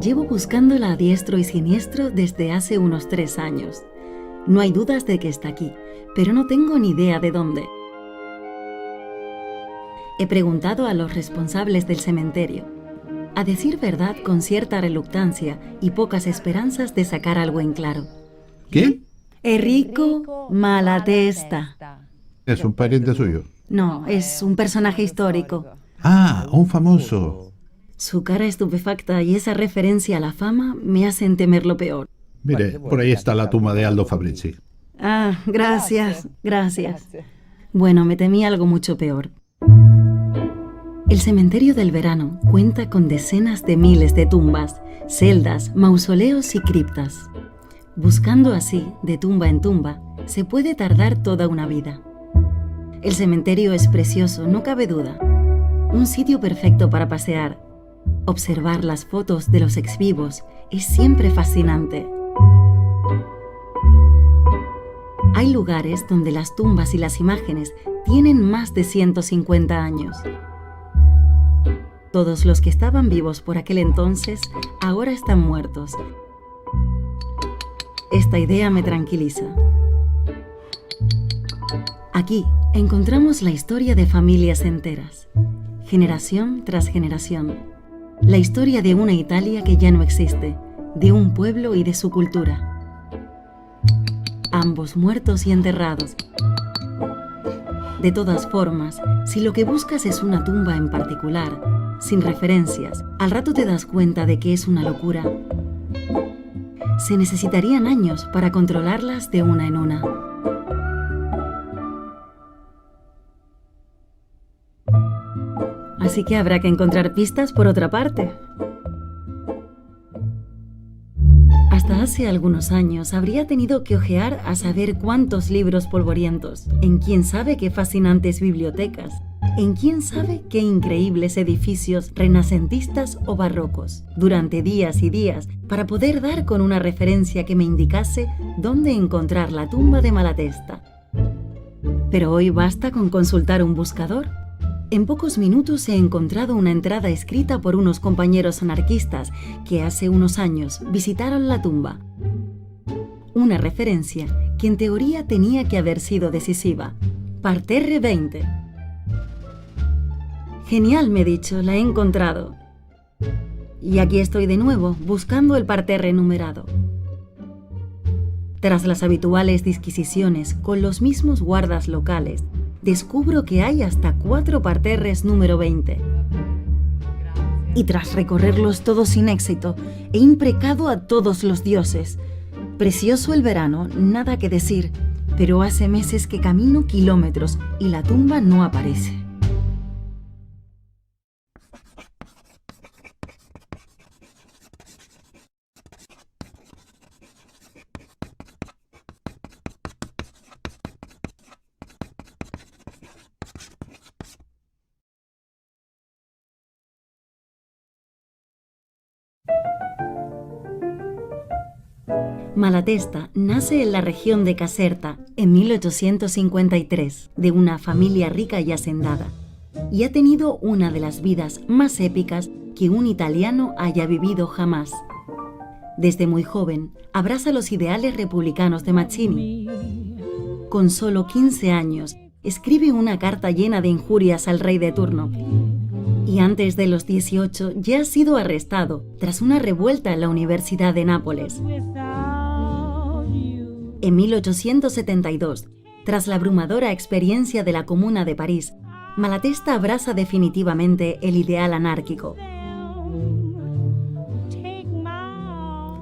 Llevo buscándola a diestro y siniestro desde hace unos 3 años. No hay dudas de que está aquí, pero no tengo ni idea de dónde. He preguntado a los responsables del cementerio. A decir verdad, con cierta reluctancia y pocas esperanzas de sacar algo en claro. ¿Quién? Enrico Malatesta. ¿Es un pariente suyo? No, es un personaje histórico. Ah, un famoso. Su cara estupefacta y esa referencia a la fama me hacen temer lo peor. Mire, por ahí está la tumba de Aldo Fabrizi. Ah, gracias. Bueno, me temí algo mucho peor. El cementerio del verano cuenta con decenas de miles de tumbas, celdas, mausoleos y criptas. Buscando así, de tumba en tumba, se puede tardar toda una vida. El cementerio es precioso, no cabe duda. Un sitio perfecto para pasear. Observar las fotos de los exvivos es siempre fascinante. Hay lugares donde las tumbas y las imágenes tienen más de 150 años. Todos los que estaban vivos por aquel entonces ahora están muertos. Esta idea me tranquiliza. Aquí encontramos la historia de familias enteras, generación tras generación. La historia de una Italia que ya no existe, de un pueblo y de su cultura. Ambos muertos y enterrados. De todas formas, si lo que buscas es una tumba en particular, sin referencias, al rato te das cuenta de que es una locura. Se necesitarían años para controlarlas de una en una. Así que habrá que encontrar pistas por otra parte. Hasta hace algunos años habría tenido que hojear a saber cuántos libros polvorientos, en quién sabe qué fascinantes bibliotecas, en quién sabe qué increíbles edificios renacentistas o barrocos, durante días y días, para poder dar con una referencia que me indicase dónde encontrar la tumba de Malatesta. Pero hoy basta con consultar un buscador. En pocos minutos he encontrado una entrada escrita por unos compañeros anarquistas que hace unos años visitaron la tumba. Una referencia que en teoría tenía que haber sido decisiva. Parterre 20. Genial, me he dicho, la he encontrado. Y aquí estoy de nuevo, buscando el parterre numerado. Tras las habituales disquisiciones con los mismos guardas locales, descubro que hay hasta 4 parterres número 20. Y tras recorrerlos todos sin éxito, he imprecado a todos los dioses. Precioso el verano, nada que decir, pero hace meses que camino kilómetros y la tumba no aparece. Malatesta nace en la región de Caserta en 1853 de una familia rica y hacendada y ha tenido una de las vidas más épicas que un italiano haya vivido jamás. Desde muy joven abraza los ideales republicanos de Mazzini. Con solo 15 años escribe una carta llena de injurias al rey de turno y antes de los 18 ya ha sido arrestado tras una revuelta en la Universidad de Nápoles. En 1872, tras la abrumadora experiencia de la Comuna de París, Malatesta abraza definitivamente el ideal anárquico.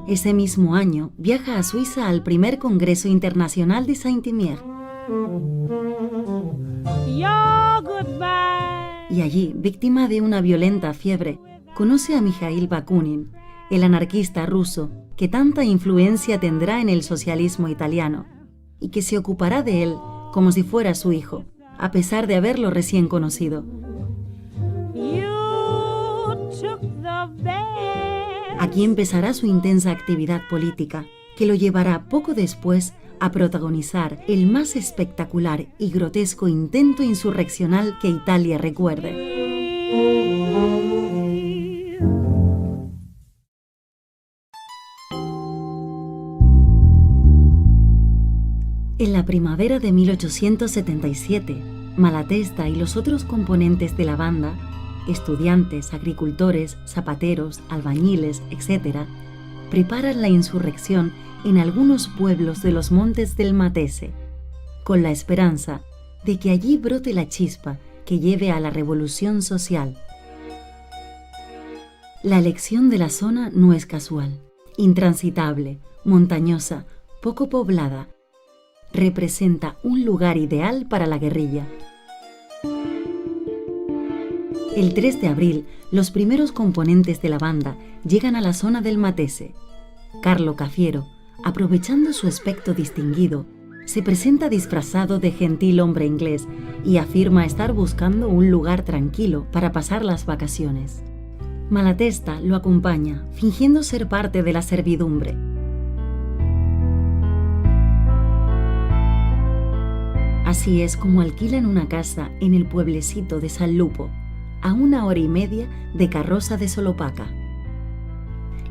Ese mismo año viaja a Suiza al primer Congreso Internacional de Saint-Imier. Y allí, víctima de una violenta fiebre, conoce a Mikhail Bakunin, el anarquista ruso que tanta influencia tendrá en el socialismo italiano y que se ocupará de él como si fuera su hijo, a pesar de haberlo recién conocido. Aquí empezará su intensa actividad política, que lo llevará poco después a protagonizar el más espectacular y grotesco intento insurreccional que Italia recuerde. primavera de 1877, Malatesta y los otros componentes de la banda, estudiantes, agricultores, zapateros, albañiles, etc., preparan la insurrección en algunos pueblos de los montes del Matese, con la esperanza de que allí brote la chispa que lleve a la revolución social. La elección de la zona no es casual. Intransitable, montañosa, poco poblada, representa un lugar ideal para la guerrilla. El 3 de abril, los primeros componentes de la banda llegan a la zona del Matese. Carlo Cafiero, aprovechando su aspecto distinguido, se presenta disfrazado de gentil hombre inglés y afirma estar buscando un lugar tranquilo para pasar las vacaciones. Malatesta lo acompaña, fingiendo ser parte de la servidumbre. Así es como alquilan una casa en el pueblecito de San Lupo, a 1 hora y media de Carroza de Solopaca.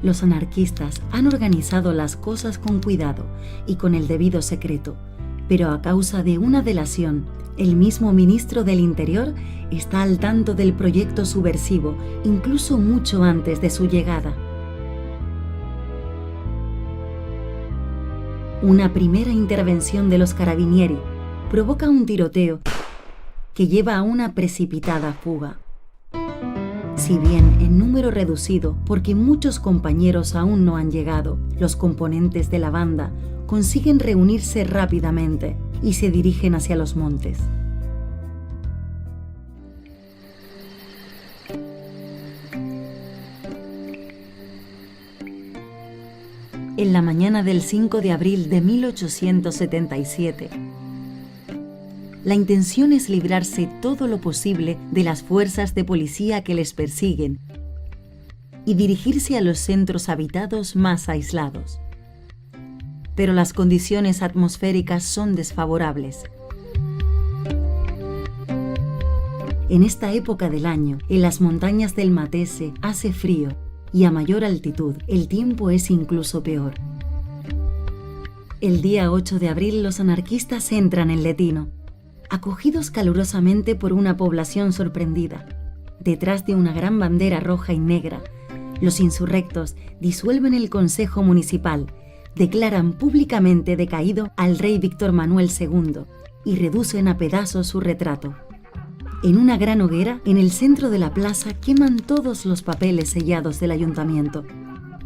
Los anarquistas han organizado las cosas con cuidado y con el debido secreto, pero a causa de una delación, el mismo ministro del Interior está al tanto del proyecto subversivo, incluso mucho antes de su llegada. Una primera intervención de los carabinieri provoca un tiroteo que lleva a una precipitada fuga. Si bien en número reducido, porque muchos compañeros aún no han llegado, los componentes de la banda consiguen reunirse rápidamente y se dirigen hacia los montes. En la mañana del 5 de abril de 1877, la intención es librarse todo lo posible de las fuerzas de policía que les persiguen y dirigirse a los centros habitados más aislados. Pero las condiciones atmosféricas son desfavorables. En esta época del año, en las montañas del Matese hace frío y a mayor altitud el tiempo es incluso peor. El día 8 de abril los anarquistas entran en Letino, acogidos calurosamente por una población sorprendida. Detrás de una gran bandera roja y negra, los insurrectos disuelven el Consejo Municipal, declaran públicamente decaído al rey Víctor Manuel II y reducen a pedazos su retrato. En una gran hoguera, en el centro de la plaza, queman todos los papeles sellados del ayuntamiento.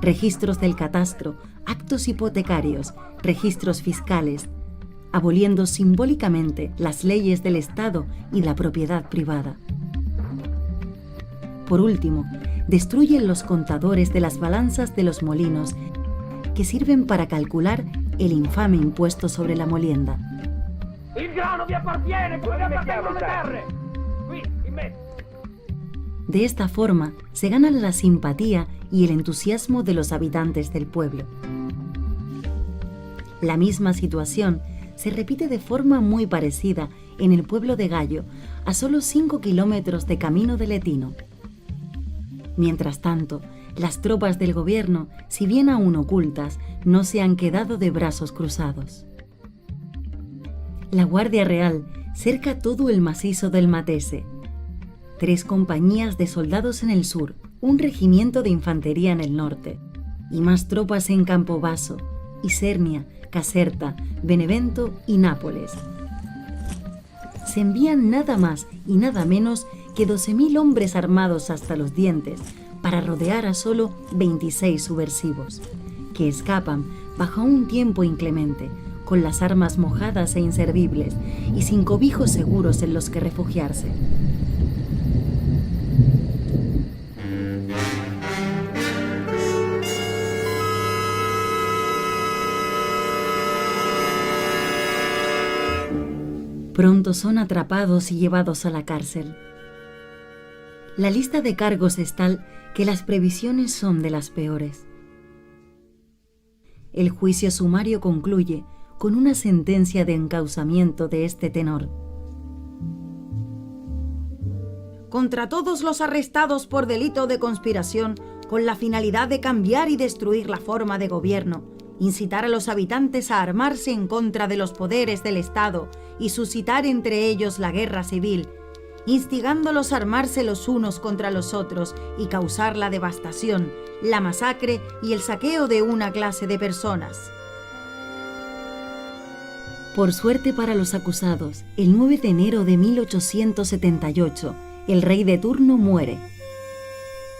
Registros del catastro, actos hipotecarios, registros fiscales, aboliendo simbólicamente las leyes del Estado y la propiedad privada. Por último, destruyen los contadores de las balanzas de los molinos que sirven para calcular el infame impuesto sobre la molienda. Il grano vi appartiene, come appartengono le terre. Qui, in mezzo. De esta forma, se ganan la simpatía y el entusiasmo de los habitantes del pueblo. La misma situación se repite de forma muy parecida en el pueblo de Gallo, a solo 5 kilómetros de camino de Letino. Mientras tanto, las tropas del gobierno, si bien aún ocultas, no se han quedado de brazos cruzados. La Guardia Real cerca todo el macizo del Matese. 3 compañías de soldados en el sur, un regimiento de infantería en el norte, y más tropas en Campobasso, Isernia, Caserta, Benevento y Nápoles. Se envían nada más y nada menos que 12.000 hombres armados hasta los dientes para rodear a solo 26 subversivos, que escapan bajo un tiempo inclemente, con las armas mojadas e inservibles y sin cobijos seguros en los que refugiarse. Pronto son atrapados y llevados a la cárcel. La lista de cargos es tal que las previsiones son de las peores. El juicio sumario concluye con una sentencia de encausamiento de este tenor. Contra todos los arrestados por delito de conspiración con la finalidad de cambiar y destruir la forma de gobierno incitar a los habitantes a armarse en contra de los poderes del Estado y suscitar entre ellos la guerra civil, instigándolos a armarse los unos contra los otros y causar la devastación, la masacre y el saqueo de una clase de personas. Por suerte para los acusados, el 9 de enero de 1878, el rey de turno muere.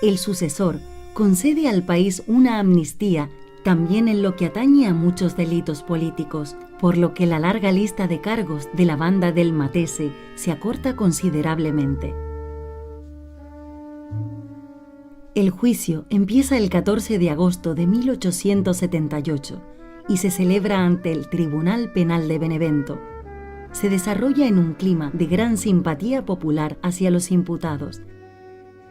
El sucesor concede al país una amnistía también en lo que atañe a muchos delitos políticos, por lo que la larga lista de cargos de la banda del Matese se acorta considerablemente. El juicio empieza el 14 de agosto de 1878 y se celebra ante el Tribunal Penal de Benevento. Se desarrolla en un clima de gran simpatía popular hacia los imputados,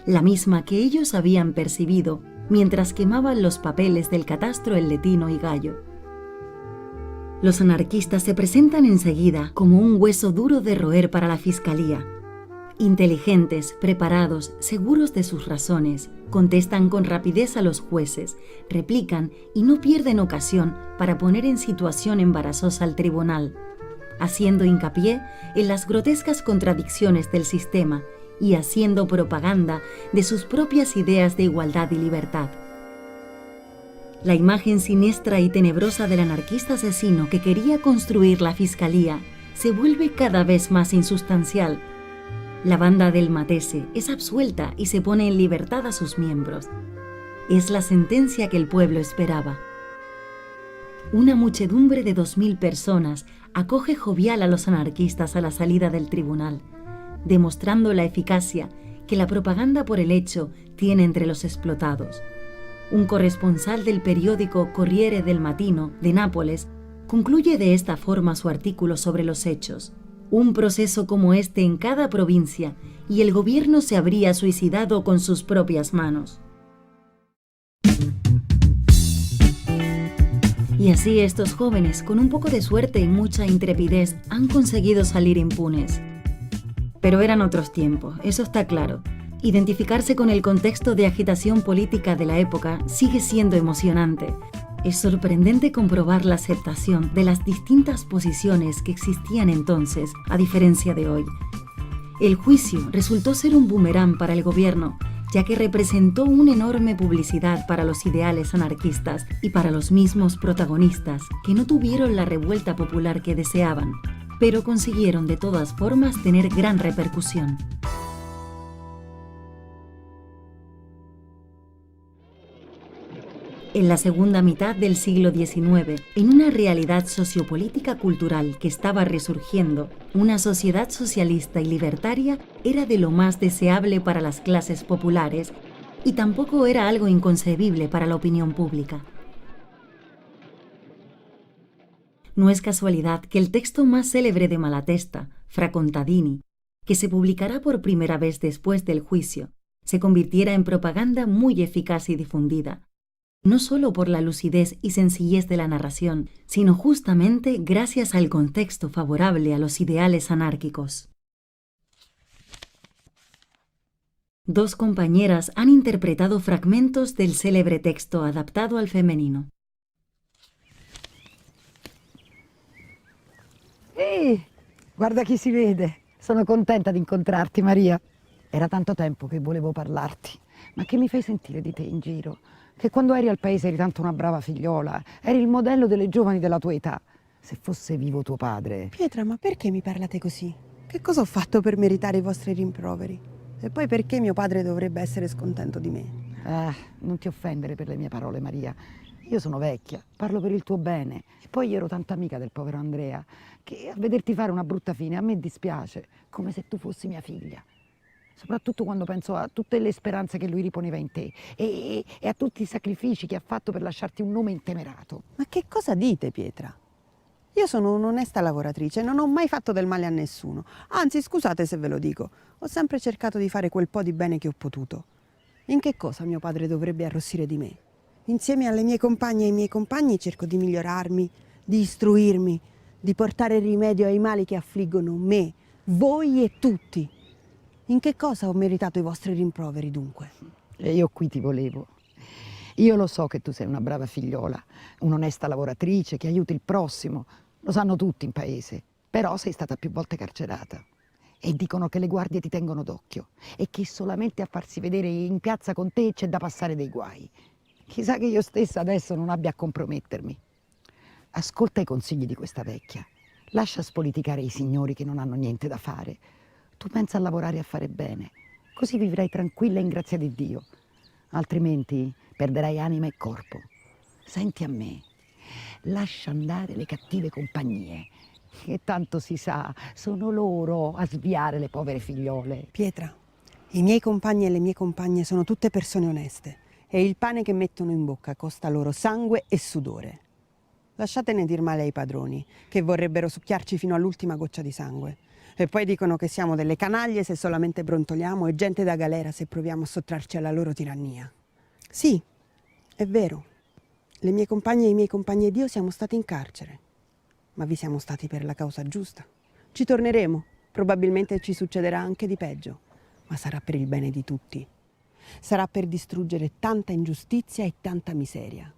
la misma que ellos habían percibido mientras quemaban los papeles del catastro El Letino y Gallo. Los anarquistas se presentan enseguida como un hueso duro de roer para la fiscalía. Inteligentes, preparados, seguros de sus razones, contestan con rapidez a los jueces, replican y no pierden ocasión para poner en situación embarazosa al tribunal, haciendo hincapié en las grotescas contradicciones del sistema y haciendo propaganda de sus propias ideas de igualdad y libertad. La imagen siniestra y tenebrosa del anarquista asesino que quería construir la fiscalía se vuelve cada vez más insustancial. La banda del Matese es absuelta y se pone en libertad a sus miembros. Es la sentencia que el pueblo esperaba. Una muchedumbre de 2000 personas acoge jovial a los anarquistas a la salida del tribunal, demostrando la eficacia que la propaganda por el hecho tiene entre los explotados. Un corresponsal del periódico Corriere del Mattino de Nápoles concluye de esta forma su artículo sobre los hechos. Un proceso como este en cada provincia y el gobierno se habría suicidado con sus propias manos. Y así estos jóvenes, con un poco de suerte y mucha intrepidez, han conseguido salir impunes. Pero eran otros tiempos, eso está claro. Identificarse con el contexto de agitación política de la época sigue siendo emocionante. Es sorprendente comprobar la aceptación de las distintas posiciones que existían entonces, a diferencia de hoy. El juicio resultó ser un boomerang para el gobierno, ya que representó una enorme publicidad para los ideales anarquistas y para los mismos protagonistas, que no tuvieron la revuelta popular que deseaban, pero consiguieron de todas formas tener gran repercusión. En la segunda mitad del siglo XIX, en una realidad sociopolítica cultural que estaba resurgiendo, una sociedad socialista y libertaria era de lo más deseable para las clases populares y tampoco era algo inconcebible para la opinión pública. No es casualidad que el texto más célebre de Malatesta, Fra Contadini, que se publicará por primera vez después del juicio, se convirtiera en propaganda muy eficaz y difundida, no solo por la lucidez y sencillez de la narración, sino justamente gracias al contexto favorable a los ideales anárquicos. Dos compañeras han interpretado fragmentos del célebre texto adaptado al femenino. Ehi, guarda chi si vede. Sono contenta di incontrarti, Maria. Era tanto tempo che volevo parlarti. Ma che mi fai sentire di te in giro? Che quando eri al paese eri tanto una brava figliola, eri il modello delle giovani della tua età. Se fosse vivo tuo padre... Pietra, ma perché mi parlate così? Che cosa ho fatto per meritare i vostri rimproveri? E poi perché mio padre dovrebbe essere scontento di me? Non ti offendere per le mie parole, Maria. Io sono vecchia, parlo per il tuo bene. E poi io ero tanta amica del povero Andrea, che a vederti fare una brutta fine a me dispiace, come se tu fossi mia figlia. Soprattutto quando penso a tutte le speranze che lui riponeva in te e a tutti i sacrifici che ha fatto per lasciarti un nome intemerato. Ma che cosa dite, Pietra? Io sono un'onesta lavoratrice, non ho mai fatto del male a nessuno. Anzi, scusate se ve lo dico, ho sempre cercato di fare quel po' di bene che ho potuto. In che cosa mio padre dovrebbe arrossire di me? Insieme alle mie compagne e ai miei compagni cerco di migliorarmi, di istruirmi, di portare rimedio ai mali che affliggono me, voi e tutti. In che cosa ho meritato i vostri rimproveri, dunque? E io qui ti volevo. Io lo so che tu sei una brava figliola, un'onesta lavoratrice che aiuti il prossimo, lo sanno tutti in paese, però sei stata più volte carcerata. E dicono che le guardie ti tengono d'occhio e che solamente a farsi vedere in piazza con te c'è da passare dei guai. Chissà che io stessa adesso non abbia a compromettermi. Ascolta i consigli di questa vecchia. Lascia spoliticare i signori che non hanno niente da fare. Tu pensa a lavorare e a fare bene, così vivrai tranquilla in grazia di Dio. Altrimenti perderai anima e corpo. Senti a me, lascia andare le cattive compagnie, che tanto si sa, sono loro a sviare le povere figliole. Pietra, i miei compagni e le mie compagne sono tutte persone oneste e il pane che mettono in bocca costa loro sangue e sudore. Lasciatene dir male ai padroni, che vorrebbero succhiarci fino all'ultima goccia di sangue. E poi dicono che siamo delle canaglie se solamente brontoliamo e gente da galera se proviamo a sottrarci alla loro tirannia. Sì, è vero. Le mie compagne e i miei compagni ed io siamo stati in carcere. Ma vi siamo stati per la causa giusta. Ci torneremo, probabilmente ci succederà anche di peggio, ma sarà per il bene di tutti. Sarà per distruggere tanta ingiustizia e tanta miseria.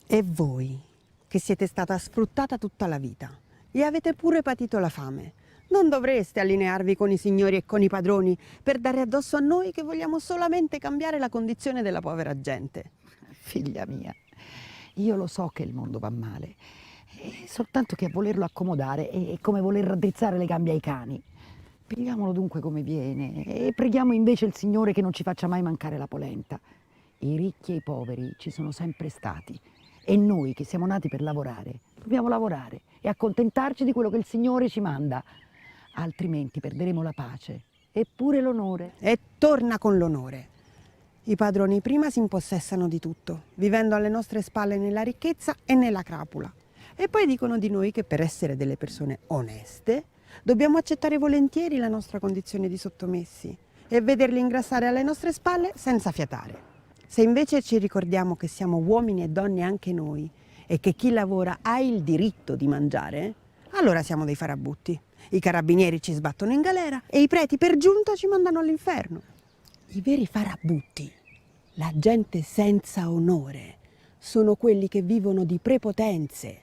E voi, che siete stata sfruttata tutta la vita e avete pure patito la fame, non dovreste allinearvi con i signori e con i padroni per dare addosso a noi che vogliamo solamente cambiare la condizione della povera gente. Figlia mia, io lo so che il mondo va male, soltanto che a volerlo accomodare è come voler raddrizzare le gambe ai cani. Pigliamolo dunque come viene e preghiamo invece il Signore che non ci faccia mai mancare la polenta. I ricchi e i poveri ci sono sempre stati e noi che siamo nati per lavorare, dobbiamo lavorare e accontentarci di quello che il Signore ci manda, altrimenti perderemo la pace e pure l'onore. E torna con l'onore. I padroni prima si impossessano di tutto, vivendo alle nostre spalle nella ricchezza e nella crapula. E poi dicono di noi che per essere delle persone oneste dobbiamo accettare volentieri la nostra condizione di sottomessi e vederli ingrassare alle nostre spalle senza fiatare. Se invece ci ricordiamo che siamo uomini e donne anche noi e che chi lavora ha il diritto di mangiare, allora siamo dei farabutti. I carabinieri ci sbattono in galera e i preti per giunta ci mandano all'inferno. I veri farabutti, la gente senza onore, sono quelli che vivono di prepotenze.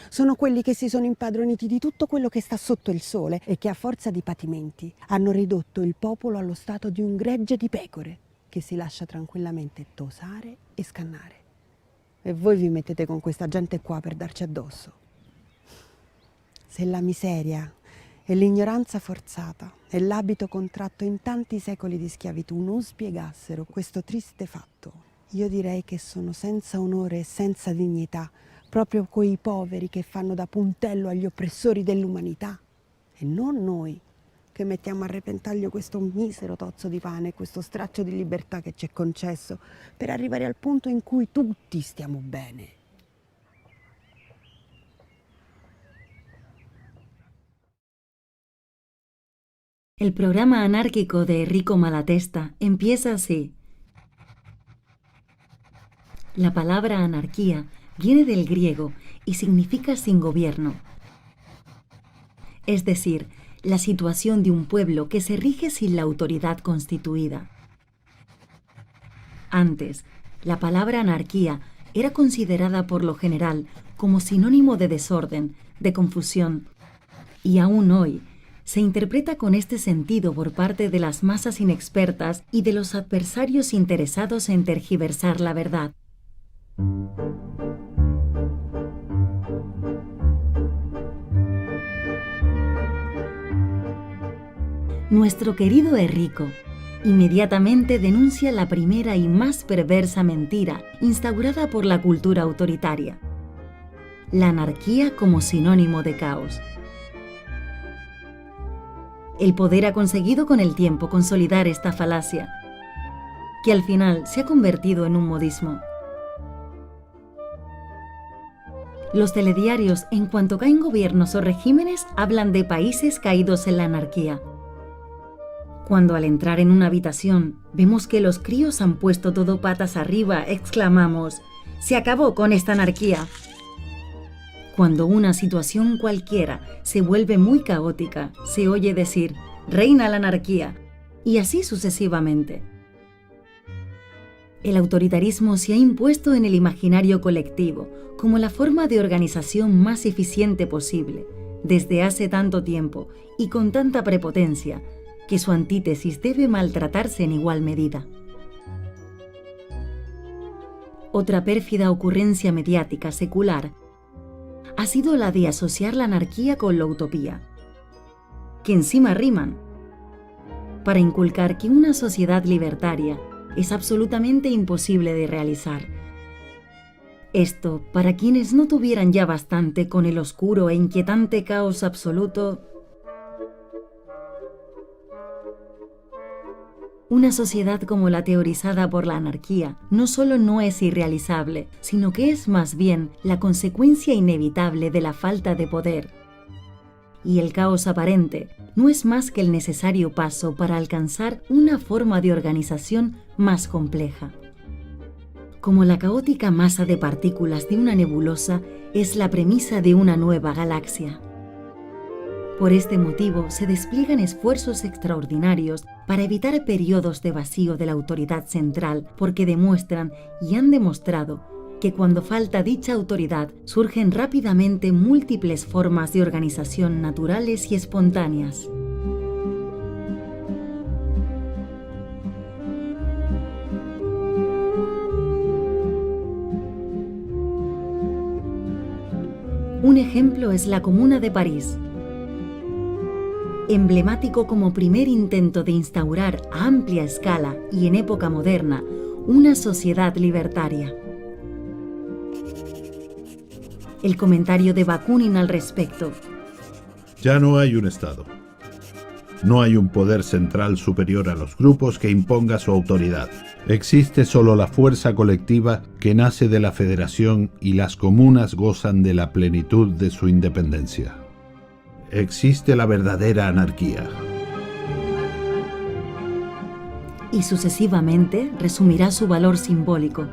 Sono quelli che si sono impadroniti di tutto quello che sta sotto il sole e che a forza di patimenti hanno ridotto il popolo allo stato di un gregge di pecore che si lascia tranquillamente tosare e scannare. E voi vi mettete con questa gente qua per darci addosso. Se la miseria e l'ignoranza forzata e l'abito contratto in tanti secoli di schiavitù non spiegassero questo triste fatto, io direi che sono senza onore e senza dignità proprio quei poveri che fanno da puntello agli oppressori dell'umanità e non noi che mettiamo a repentaglio questo misero tozzo di pane, questo straccio di libertà che ci è concesso per arrivare al punto in cui tutti stiamo bene. El programa anárquico de Enrico Malatesta empieza así. La palabra anarquía viene del griego y significa sin gobierno. Es decir, la situación de un pueblo que se rige sin la autoridad constituida. Antes, la palabra anarquía era considerada por lo general como sinónimo de desorden, de confusión, y aún hoy se interpreta con este sentido por parte de las masas inexpertas y de los adversarios interesados en tergiversar la verdad. Nuestro querido Enrico inmediatamente denuncia la primera y más perversa mentira instaurada por la cultura autoritaria: la anarquía como sinónimo de caos. El poder ha conseguido con el tiempo consolidar esta falacia, que al final se ha convertido en un modismo. Los telediarios, en cuanto caen gobiernos o regímenes, hablan de países caídos en la anarquía. Cuando al entrar en una habitación vemos que los críos han puesto todo patas arriba, exclamamos: ¡se acabó con esta anarquía! Cuando una situación cualquiera se vuelve muy caótica, se oye decir: reina la anarquía, y así sucesivamente. El autoritarismo se ha impuesto en el imaginario colectivo como la forma de organización más eficiente posible, desde hace tanto tiempo y con tanta prepotencia, que su antítesis debe maltratarse en igual medida. Otra pérfida ocurrencia mediática secular ha sido la de asociar la anarquía con la utopía, que encima riman, para inculcar que una sociedad libertaria es absolutamente imposible de realizar. Esto, para quienes no tuvieran ya bastante con el oscuro e inquietante caos absoluto, una sociedad como la teorizada por la anarquía no solo no es irrealizable, sino que es más bien la consecuencia inevitable de la falta de poder. Y el caos aparente no es más que el necesario paso para alcanzar una forma de organización más compleja. Como la caótica masa de partículas de una nebulosa es la premisa de una nueva galaxia. Por este motivo se despliegan esfuerzos extraordinarios para evitar periodos de vacío de la autoridad central, porque demuestran y han demostrado que cuando falta dicha autoridad surgen rápidamente múltiples formas de organización naturales y espontáneas. Un ejemplo es la Comuna de París, emblemático como primer intento de instaurar a amplia escala y en época moderna una sociedad libertaria. El comentario de Bakunin al respecto: Ya no hay un Estado. No hay un poder central superior a los grupos que imponga su autoridad. Existe solo la fuerza colectiva que nace de la federación y las comunas gozan de la plenitud de su independencia. Existe la verdadera anarquía. Y sucesivamente resumirá su valor simbólico.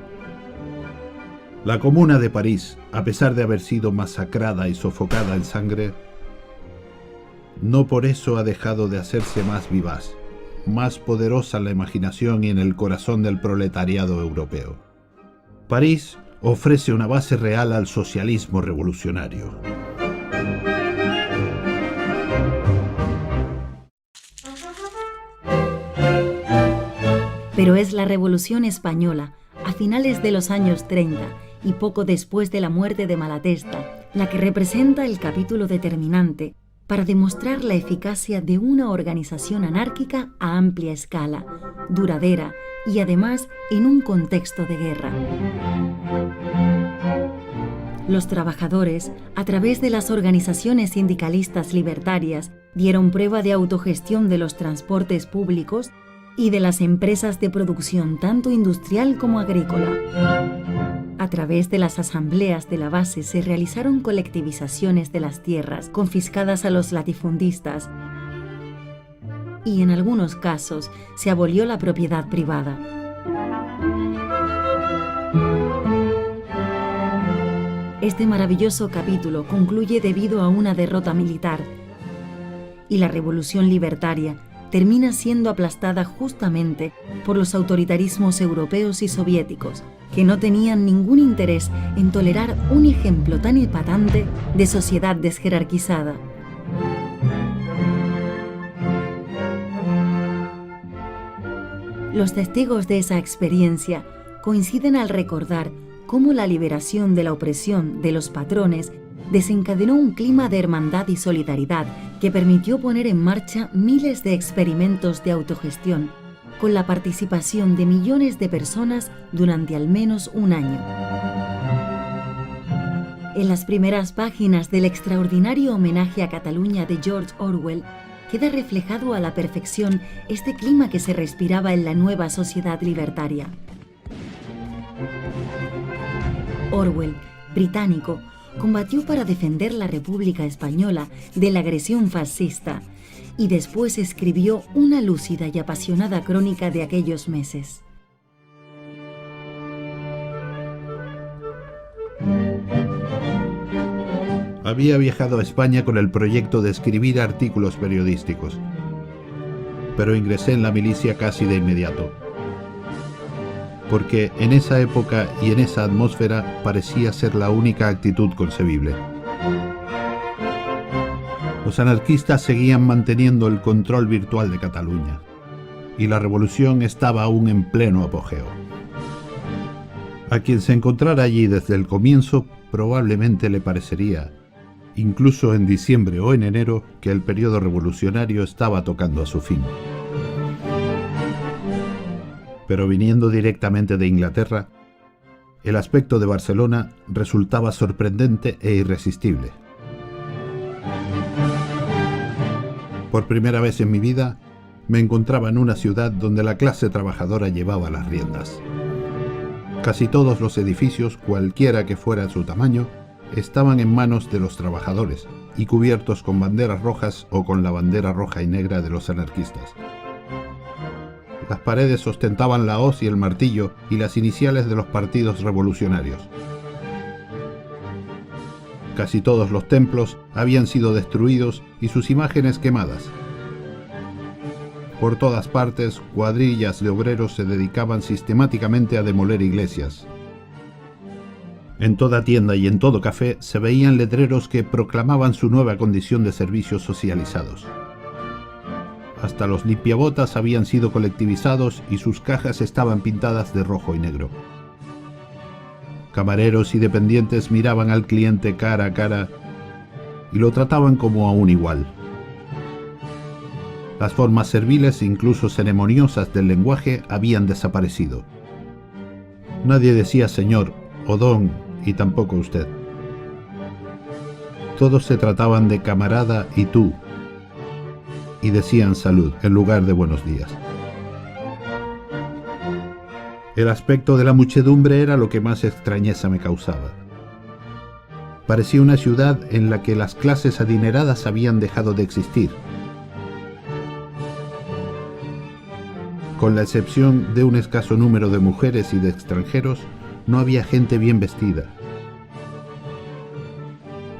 La Comuna de París, a pesar de haber sido masacrada y sofocada en sangre, no por eso ha dejado de hacerse más vivaz, más poderosa en la imaginación y en el corazón del proletariado europeo. París ofrece una base real al socialismo revolucionario. Pero es la Revolución Española, a finales de los años 30 y poco después de la muerte de Malatesta, la que representa el capítulo determinante para demostrar la eficacia de una organización anárquica a amplia escala, duradera y además en un contexto de guerra. Los trabajadores, a través de las organizaciones sindicalistas libertarias, dieron prueba de autogestión de los transportes públicos y de las empresas de producción tanto industrial como agrícola. A través de las asambleas de la base se realizaron colectivizaciones de las tierras confiscadas a los latifundistas y en algunos casos se abolió la propiedad privada. Este maravilloso capítulo concluye debido a una derrota militar y la revolución libertaria termina siendo aplastada justamente por los autoritarismos europeos y soviéticos, que no tenían ningún interés en tolerar un ejemplo tan epatante de sociedad desjerarquizada. Los testigos de esa experiencia coinciden al recordar cómo la liberación de la opresión de los patrones desencadenó un clima de hermandad y solidaridad que permitió poner en marcha miles de experimentos de autogestión, con la participación de millones de personas durante al menos un año. En las primeras páginas del extraordinario homenaje a Cataluña de George Orwell, queda reflejado a la perfección este clima que se respiraba en la nueva sociedad libertaria. Orwell, británico, combatió para defender la República Española de la agresión fascista y después escribió una lúcida y apasionada crónica de aquellos meses. Había viajado a España con el proyecto de escribir artículos periodísticos, pero ingresé en la milicia casi de inmediato. porque en esa época y en esa atmósfera parecía ser la única actitud concebible. Los anarquistas seguían manteniendo el control virtual de Cataluña, y la revolución estaba aún en pleno apogeo. A quien se encontrara allí desde el comienzo probablemente le parecería, incluso en diciembre o en enero, que el periodo revolucionario estaba tocando a su fin. Pero viniendo directamente de Inglaterra, el aspecto de Barcelona resultaba sorprendente e irresistible. Por primera vez en mi vida, me encontraba en una ciudad donde la clase trabajadora llevaba las riendas. Casi todos los edificios, cualquiera que fuera su tamaño, estaban en manos de los trabajadores y cubiertos con banderas rojas o con la bandera roja y negra de los anarquistas. Las paredes ostentaban la hoz y el martillo y las iniciales de los partidos revolucionarios. Casi todos los templos habían sido destruidos y sus imágenes quemadas. Por todas partes, cuadrillas de obreros se dedicaban sistemáticamente a demoler iglesias. En toda tienda y en todo café se veían letreros que proclamaban su nueva condición de servicios socializados. Hasta los limpiabotas habían sido colectivizados y sus cajas estaban pintadas de rojo y negro. Camareros y dependientes miraban al cliente cara a cara y lo trataban como a un igual. Las formas serviles, incluso ceremoniosas del lenguaje, habían desaparecido. Nadie decía señor o don y tampoco usted. Todos se trataban de camarada y tú, y decían salud en lugar de buenos días. El aspecto de la muchedumbre era lo que más extrañeza me causaba. Parecía una ciudad en la que las clases adineradas habían dejado de existir. Con la excepción de un escaso número de mujeres y de extranjeros, no había gente bien vestida.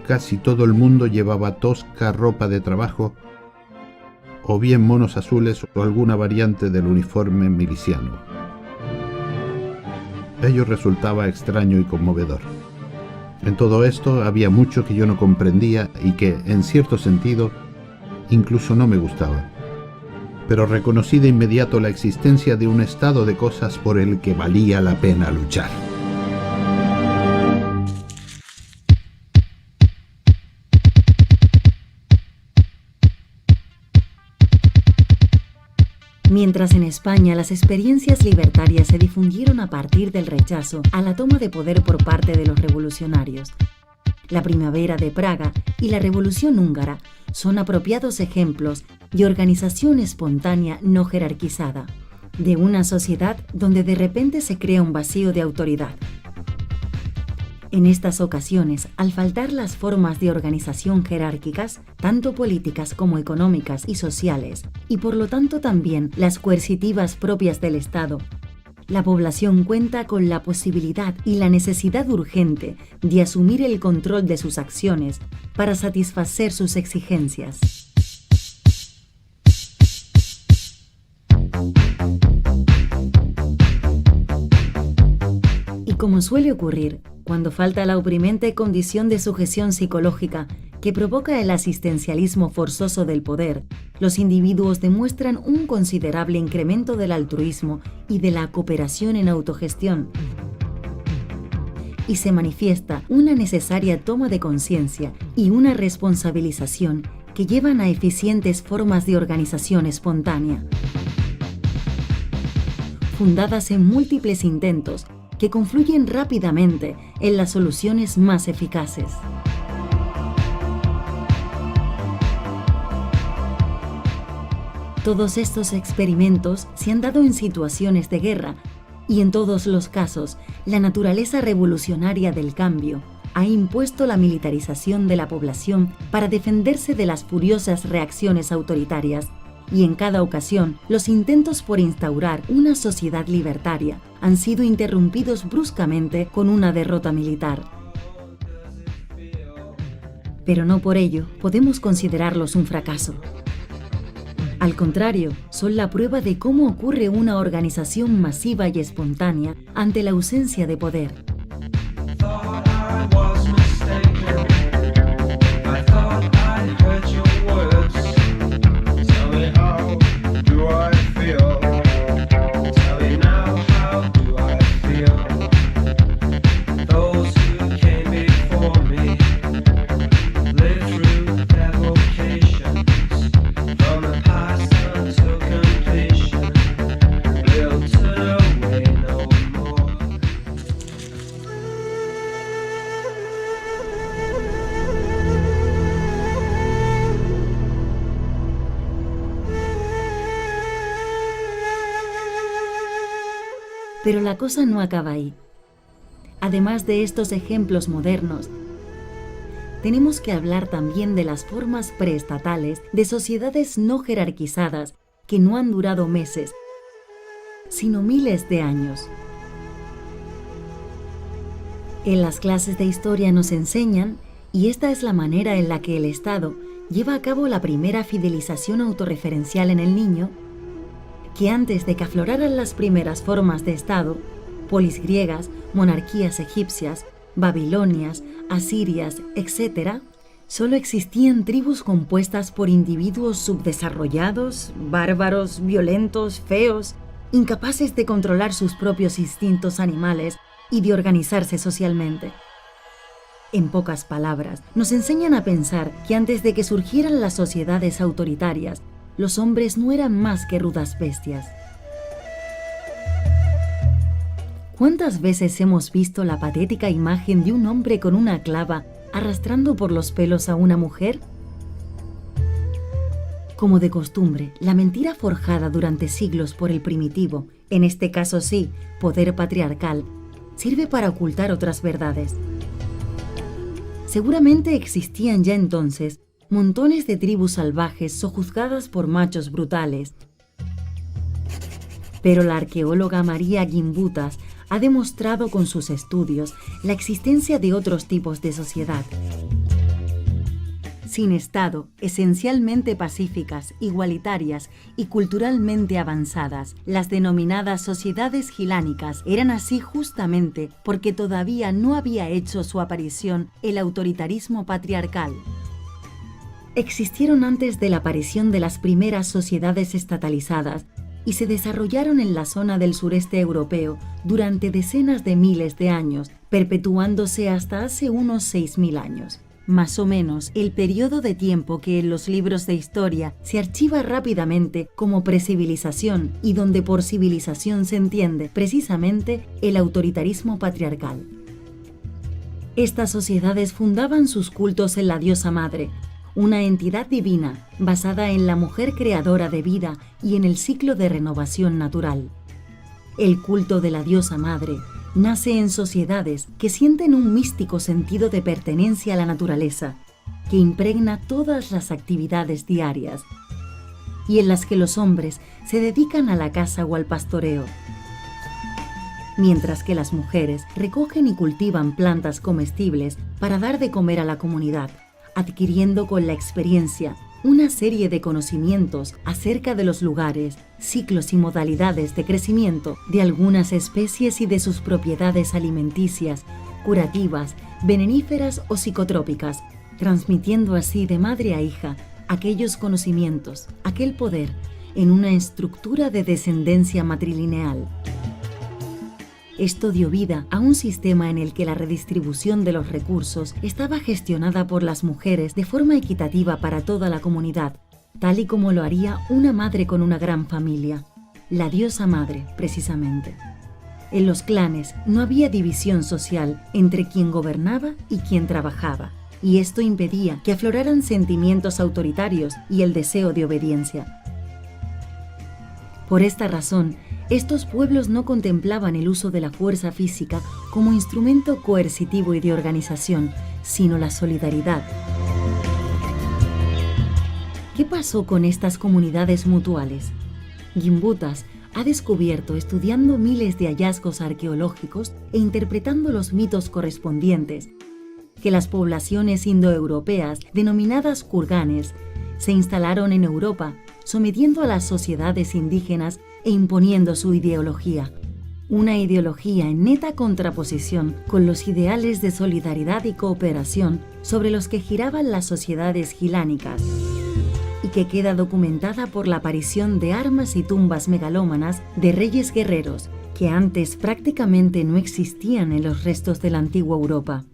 Casi todo el mundo llevaba tosca ropa de trabajo, o bien monos azules o alguna variante del uniforme miliciano. Ello resultaba extraño y conmovedor. En todo esto había mucho que yo no comprendía y que, en cierto sentido, incluso no me gustaba. Pero reconocí de inmediato la existencia de un estado de cosas por el que valía la pena luchar. Mientras en España las experiencias libertarias se difundieron a partir del rechazo a la toma de poder por parte de los revolucionarios, la Primavera de Praga y la Revolución Húngara son apropiados ejemplos de organización espontánea no jerarquizada, de una sociedad donde de repente se crea un vacío de autoridad. En estas ocasiones, al faltar las formas de organización jerárquicas, tanto políticas como económicas y sociales, y por lo tanto también las coercitivas propias del Estado, la población cuenta con la posibilidad y la necesidad urgente de asumir el control de sus acciones para satisfacer sus exigencias. Y como suele ocurrir, cuando falta la oprimente condición de sujeción psicológica que provoca el asistencialismo forzoso del poder, los individuos demuestran un considerable incremento del altruismo y de la cooperación en autogestión. Y se manifiesta una necesaria toma de conciencia y una responsabilización que llevan a eficientes formas de organización espontánea, fundadas en múltiples intentos que confluyen rápidamente en las soluciones más eficaces. Todos estos experimentos se han dado en situaciones de guerra y en todos los casos la naturaleza revolucionaria del cambio ha impuesto la militarización de la población para defenderse de las furiosas reacciones autoritarias, y en cada ocasión los intentos por instaurar una sociedad libertaria han sido interrumpidos bruscamente con una derrota militar. Pero no por ello podemos considerarlos un fracaso. Al contrario, son la prueba de cómo ocurre una organización masiva y espontánea ante la ausencia de poder. Pero la cosa no acaba ahí. Además de estos ejemplos modernos, tenemos que hablar también de las formas preestatales de sociedades no jerarquizadas que no han durado meses, sino miles de años. En las clases de historia nos enseñan, y esta es la manera en la que el Estado lleva a cabo la primera fidelización autorreferencial en el niño, que antes de que afloraran las primeras formas de Estado, polis griegas, monarquías egipcias, babilonias, asirias, etc., solo existían tribus compuestas por individuos subdesarrollados, bárbaros, violentos, feos, incapaces de controlar sus propios instintos animales y de organizarse socialmente. En pocas palabras, nos enseñan a pensar que antes de que surgieran las sociedades autoritarias, los hombres no eran más que rudas bestias. ¿Cuántas veces hemos visto la patética imagen de un hombre con una clava arrastrando por los pelos a una mujer? Como de costumbre, la mentira forjada durante siglos por el primitivo, en este caso sí, poder patriarcal, sirve para ocultar otras verdades. Seguramente existían ya entonces montones de tribus salvajes sojuzgadas por machos brutales. Pero la arqueóloga María Gimbutas ha demostrado con sus estudios la existencia de otros tipos de sociedad. Sin Estado, esencialmente pacíficas, igualitarias y culturalmente avanzadas, las denominadas sociedades gilánicas eran así justamente porque todavía no había hecho su aparición el autoritarismo patriarcal. Existieron antes de la aparición de las primeras sociedades estatalizadas y se desarrollaron en la zona del sureste europeo durante decenas de miles de años, perpetuándose hasta hace unos 6.000 años. Más o menos el periodo de tiempo que en los libros de historia se archiva rápidamente como precivilización y donde por civilización se entiende precisamente el autoritarismo patriarcal. Estas sociedades fundaban sus cultos en la diosa madre, una entidad divina basada en la mujer creadora de vida y en el ciclo de renovación natural. El culto de la diosa madre nace en sociedades que sienten un místico sentido de pertenencia a la naturaleza, que impregna todas las actividades diarias, y en las que los hombres se dedican a la caza o al pastoreo, mientras que las mujeres recogen y cultivan plantas comestibles para dar de comer a la comunidad, adquiriendo con la experiencia una serie de conocimientos acerca de los lugares, ciclos y modalidades de crecimiento de algunas especies y de sus propiedades alimenticias, curativas, beneníferas o psicotrópicas, transmitiendo así de madre a hija aquellos conocimientos, aquel poder, en una estructura de descendencia matrilineal. Esto dio vida a un sistema en el que la redistribución de los recursos estaba gestionada por las mujeres de forma equitativa para toda la comunidad, tal y como lo haría una madre con una gran familia, la diosa madre, precisamente. En los clanes no había división social entre quien gobernaba y quien trabajaba, y esto impedía que afloraran sentimientos autoritarios y el deseo de obediencia. Por esta razón, estos pueblos no contemplaban el uso de la fuerza física como instrumento coercitivo y de organización, sino la solidaridad. ¿Qué pasó con estas comunidades mutuales? Gimbutas ha descubierto, estudiando miles de hallazgos arqueológicos e interpretando los mitos correspondientes, que las poblaciones indoeuropeas, denominadas kurganes, se instalaron en Europa sometiendo a las sociedades indígenas e imponiendo su ideología. Una ideología en neta contraposición con los ideales de solidaridad y cooperación sobre los que giraban las sociedades gilánicas, y que queda documentada por la aparición de armas y tumbas megalómanas de reyes guerreros que antes prácticamente no existían en los restos de la antigua Europa,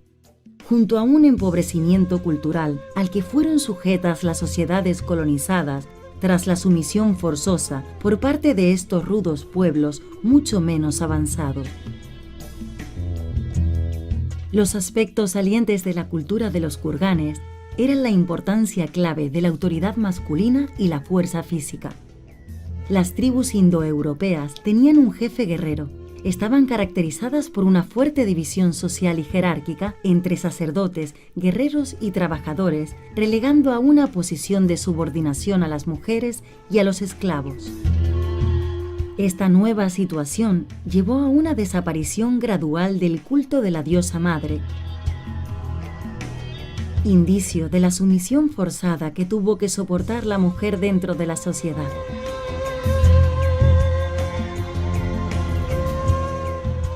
junto a un empobrecimiento cultural al que fueron sujetas las sociedades colonizadas tras la sumisión forzosa por parte de estos rudos pueblos mucho menos avanzados. Los aspectos salientes de la cultura de los kurganes eran la importancia clave de la autoridad masculina y la fuerza física. Las tribus indoeuropeas tenían un jefe guerrero. Estaban caracterizadas por una fuerte división social y jerárquica entre sacerdotes, guerreros y trabajadores, relegando a una posición de subordinación a las mujeres y a los esclavos. Esta nueva situación llevó a una desaparición gradual del culto de la diosa madre, indicio de la sumisión forzada que tuvo que soportar la mujer dentro de la sociedad.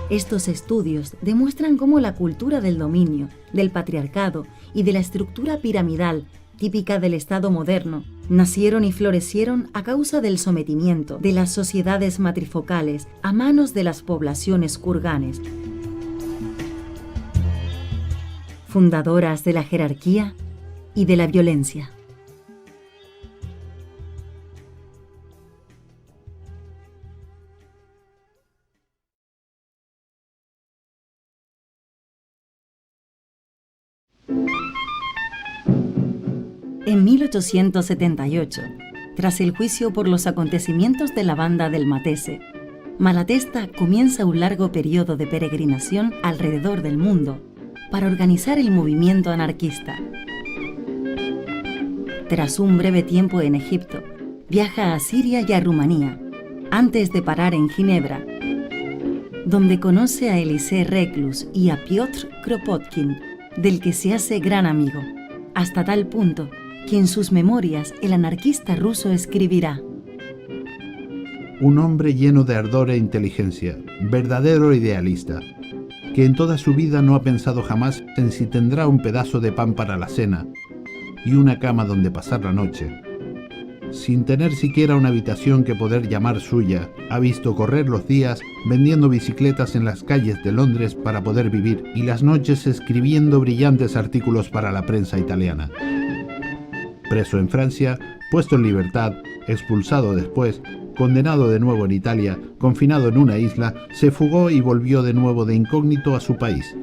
Estos estudios demuestran cómo la cultura del dominio, del patriarcado y de la estructura piramidal típica del Estado moderno nacieron y florecieron a causa del sometimiento de las sociedades matrifocales a manos de las poblaciones kurganes, fundadoras de la jerarquía y de la violencia. En 1878, tras el juicio por los acontecimientos de la banda del Matese, Malatesta comienza un largo periodo de peregrinación alrededor del mundo para organizar el movimiento anarquista. Tras un breve tiempo en Egipto, viaja a Siria y a Rumanía, antes de parar en Ginebra, donde conoce a Elisée Reclus y a Piotr Kropotkin, del que se hace gran amigo, hasta tal punto que en sus memorias el anarquista ruso escribirá: un hombre lleno de ardor e inteligencia, verdadero idealista, que en toda su vida no ha pensado jamás en si tendrá un pedazo de pan para la cena y una cama donde pasar la noche. Sin tener siquiera una habitación que poder llamar suya, ha visto correr los días vendiendo bicicletas en las calles de Londres para poder vivir y las noches escribiendo brillantes artículos para la prensa italiana. Preso en Francia, puesto en libertad, expulsado después, condenado de nuevo en Italia, confinado en una isla, se fugó y volvió de nuevo de incógnito a su país.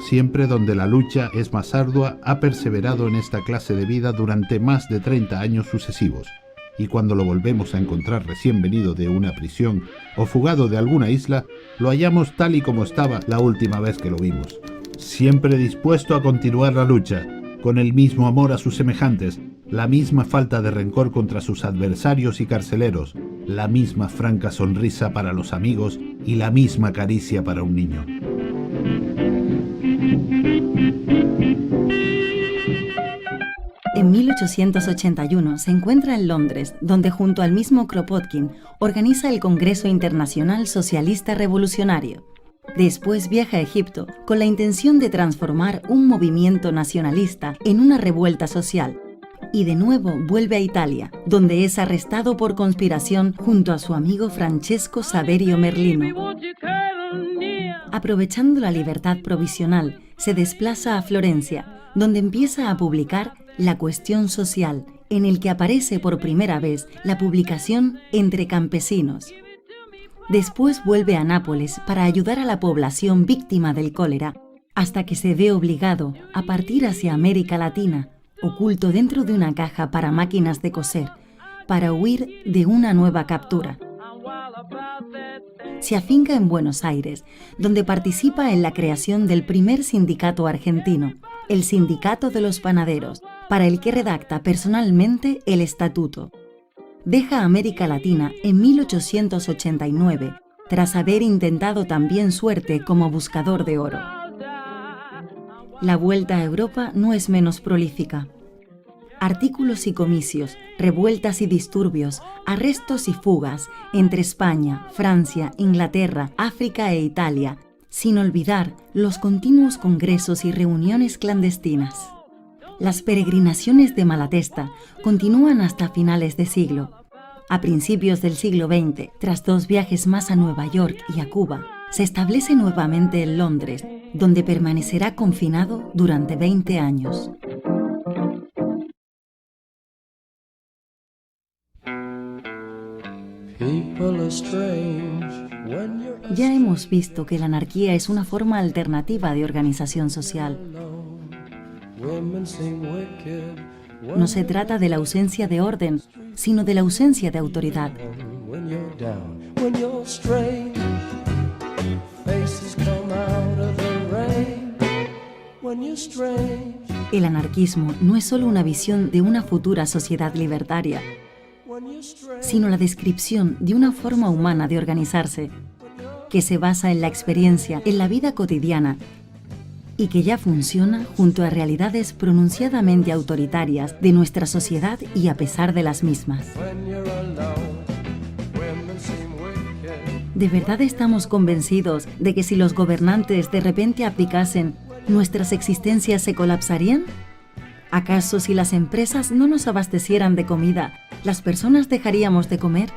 Siempre donde la lucha es más ardua, ha perseverado en esta clase de vida durante más de 30 años sucesivos. Y cuando lo volvemos a encontrar recién venido de una prisión o fugado de alguna isla, lo hallamos tal y como estaba la última vez que lo vimos. Siempre dispuesto a continuar la lucha, con el mismo amor a sus semejantes, la misma falta de rencor contra sus adversarios y carceleros, la misma franca sonrisa para los amigos y la misma caricia para un niño. En 1881 se encuentra en Londres, donde junto al mismo Kropotkin organiza el Congreso Internacional Socialista Revolucionario. Después viaja a Egipto con la intención de transformar un movimiento nacionalista en una revuelta social. Y de nuevo vuelve a Italia, donde es arrestado por conspiración junto a su amigo Francesco Saverio Merlino. Aprovechando la libertad provisional, se desplaza a Florencia, donde empieza a publicar La Cuestión Social, en el que aparece por primera vez la publicación Entre Campesinos. Después vuelve a Nápoles para ayudar a la población víctima del cólera, hasta que se ve obligado a partir hacia América Latina, oculto dentro de una caja para máquinas de coser, para huir de una nueva captura. Se afinca en Buenos Aires, donde participa en la creación del primer sindicato argentino, el Sindicato de los Panaderos, para el que redacta personalmente el estatuto. Deja América Latina en 1889, tras haber intentado también suerte como buscador de oro. La vuelta a Europa no es menos prolífica. Artículos y comicios, revueltas y disturbios, arrestos y fugas entre España, Francia, Inglaterra, África e Italia, sin olvidar los continuos congresos y reuniones clandestinas. Las peregrinaciones de Malatesta continúan hasta finales de siglo. A principios del siglo XX, tras 2 viajes más a Nueva York y a Cuba, se establece nuevamente en Londres, donde permanecerá confinado durante 20 años. Ya hemos visto que la anarquía es una forma alternativa de organización social. No se trata de la ausencia de orden, sino de la ausencia de autoridad. El anarquismo no es solo una visión de una futura sociedad libertaria, sino la descripción de una forma humana de organizarse, que se basa en la experiencia, en la vida cotidiana, y que ya funciona junto a realidades pronunciadamente autoritarias de nuestra sociedad y a pesar de las mismas. ¿De verdad estamos convencidos de que si los gobernantes de repente abdicasen, nuestras existencias se colapsarían? ¿Acaso si las empresas no nos abastecieran de comida, las personas dejaríamos de comer?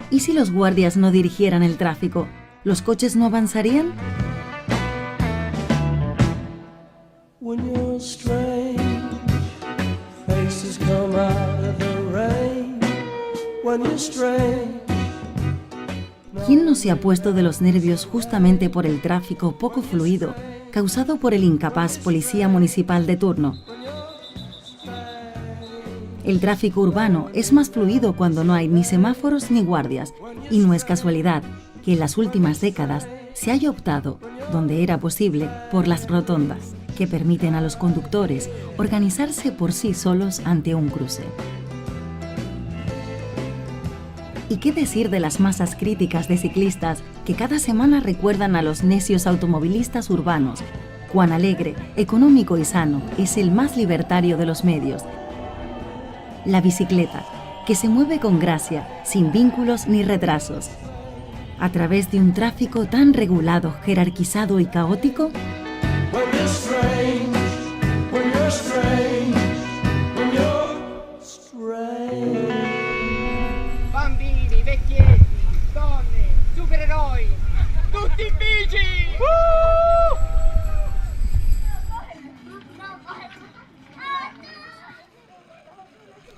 ¿Y si los guardias no dirigieran el tráfico, los coches no avanzarían? ¿Quién no se ha puesto de los nervios justamente por el tráfico poco fluido causado por el incapaz policía municipal de turno? El tráfico urbano es más fluido cuando no hay ni semáforos ni guardias, y no es casualidad que en las últimas décadas se haya optado, donde era posible, por las rotondas, que permiten a los conductores organizarse por sí solos ante un cruce. ¿Y qué decir de las masas críticas de ciclistas que cada semana recuerdan a los necios automovilistas urbanos cuán alegre, económico y sano es el más libertario de los medios? La bicicleta, que se mueve con gracia, sin vínculos ni retrasos. A través de un tráfico tan regulado, jerarquizado y caótico, Bambini, vecchietti, donne, supereroi, tutti in bici!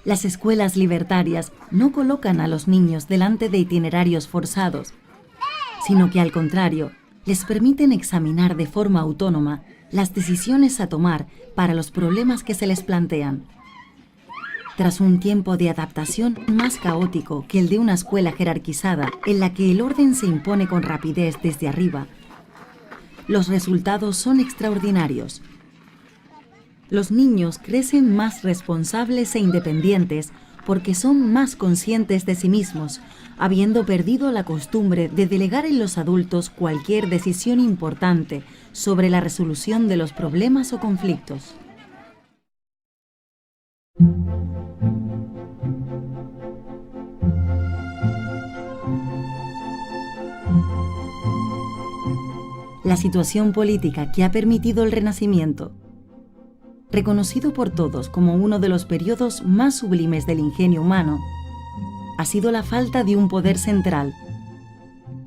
las escuelas libertarias no colocan a los niños delante de itinerarios forzados, sino que al contrario, les permiten examinar de forma autónoma las decisiones a tomar para los problemas que se les plantean. Tras un tiempo de adaptación más caótico que el de una escuela jerarquizada, en la que el orden se impone con rapidez desde arriba, los resultados son extraordinarios. Los niños crecen más responsables e independientes porque son más conscientes de sí mismos, habiendo perdido la costumbre de delegar en los adultos cualquier decisión importante sobre la resolución de los problemas o conflictos. La situación política que ha permitido el Renacimiento, reconocido por todos como uno de los periodos más sublimes del ingenio humano, ha sido la falta de un poder central,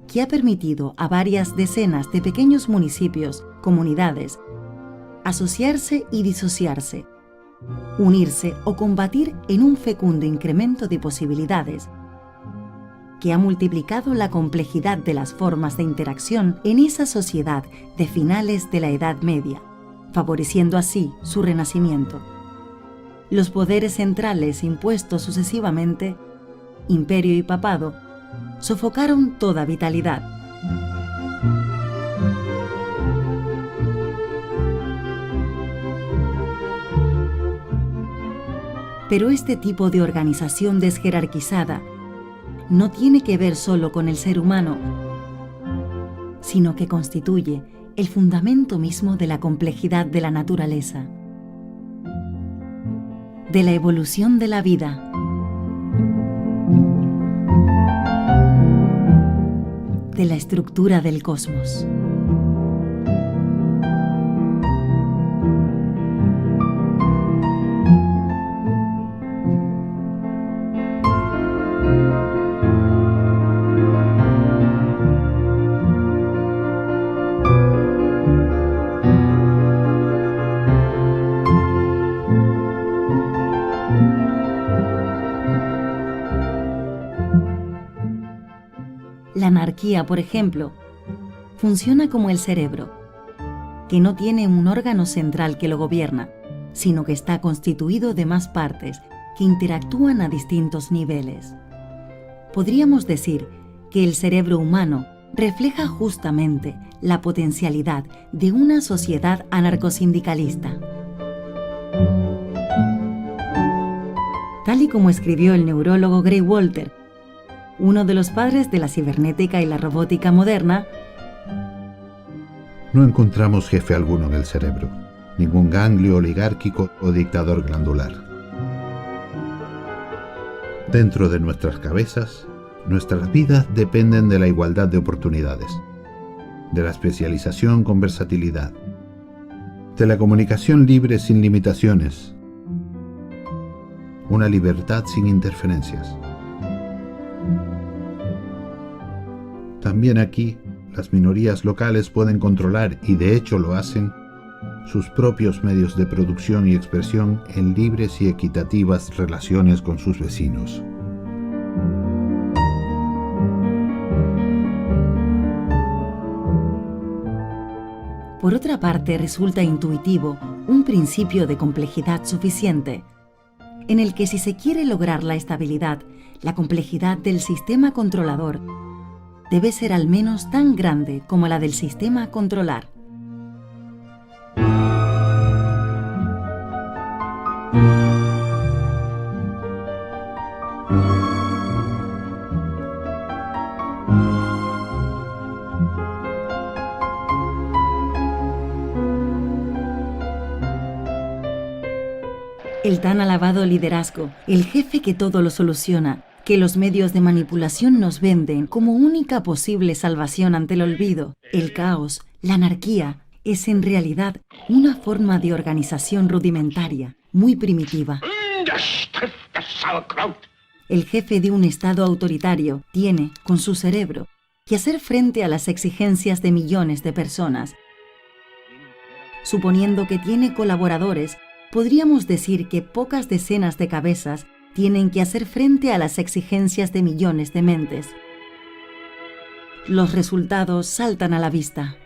que ha permitido a varias decenas de pequeños municipios, comunidades, asociarse y disociarse, unirse o combatir en un fecundo incremento de posibilidades, que ha multiplicado la complejidad de las formas de interacción en esa sociedad de finales de la Edad Media, favoreciendo así su renacimiento. Los poderes centrales impuestos sucesivamente, imperio y papado, sofocaron toda vitalidad. Pero este tipo de organización desjerarquizada no tiene que ver solo con el ser humano, sino que constituye el fundamento mismo de la complejidad de la naturaleza. de la evolución de la vida. De la estructura del cosmos. La anarquía, por ejemplo, funciona como el cerebro, que no tiene un órgano central que lo gobierna, sino que está constituido de más partes que interactúan a distintos niveles. Podríamos decir que el cerebro humano refleja justamente la potencialidad de una sociedad anarcosindicalista. Tal y como escribió el neurólogo Gray Walter, uno de los padres de la cibernética y la robótica moderna, no encontramos jefe alguno en el cerebro, ningún ganglio oligárquico o dictador glandular. Dentro de nuestras cabezas, nuestras vidas dependen de la igualdad de oportunidades, de la especialización con versatilidad, de la comunicación libre sin limitaciones, una libertad sin interferencias. También aquí, las minorías locales pueden controlar, y de hecho lo hacen, sus propios medios de producción y expresión en libres y equitativas relaciones con sus vecinos. Por otra parte, resulta intuitivo un principio de complejidad suficiente, en el que si se quiere lograr la estabilidad, la complejidad del sistema controlador debe ser al menos tan grande como la del sistema a controlar. El tan alabado liderazgo, el jefe que todo lo soluciona, que los medios de manipulación nos venden como única posible salvación ante el olvido, el caos, la anarquía, es en realidad una forma de organización rudimentaria, muy primitiva. El jefe de un Estado autoritario tiene, con su cerebro, que hacer frente a las exigencias de millones de personas. Suponiendo que tiene colaboradores, podríamos decir que pocas decenas de cabezas tienen que hacer frente a las exigencias de millones de mentes. Los resultados saltan a la vista.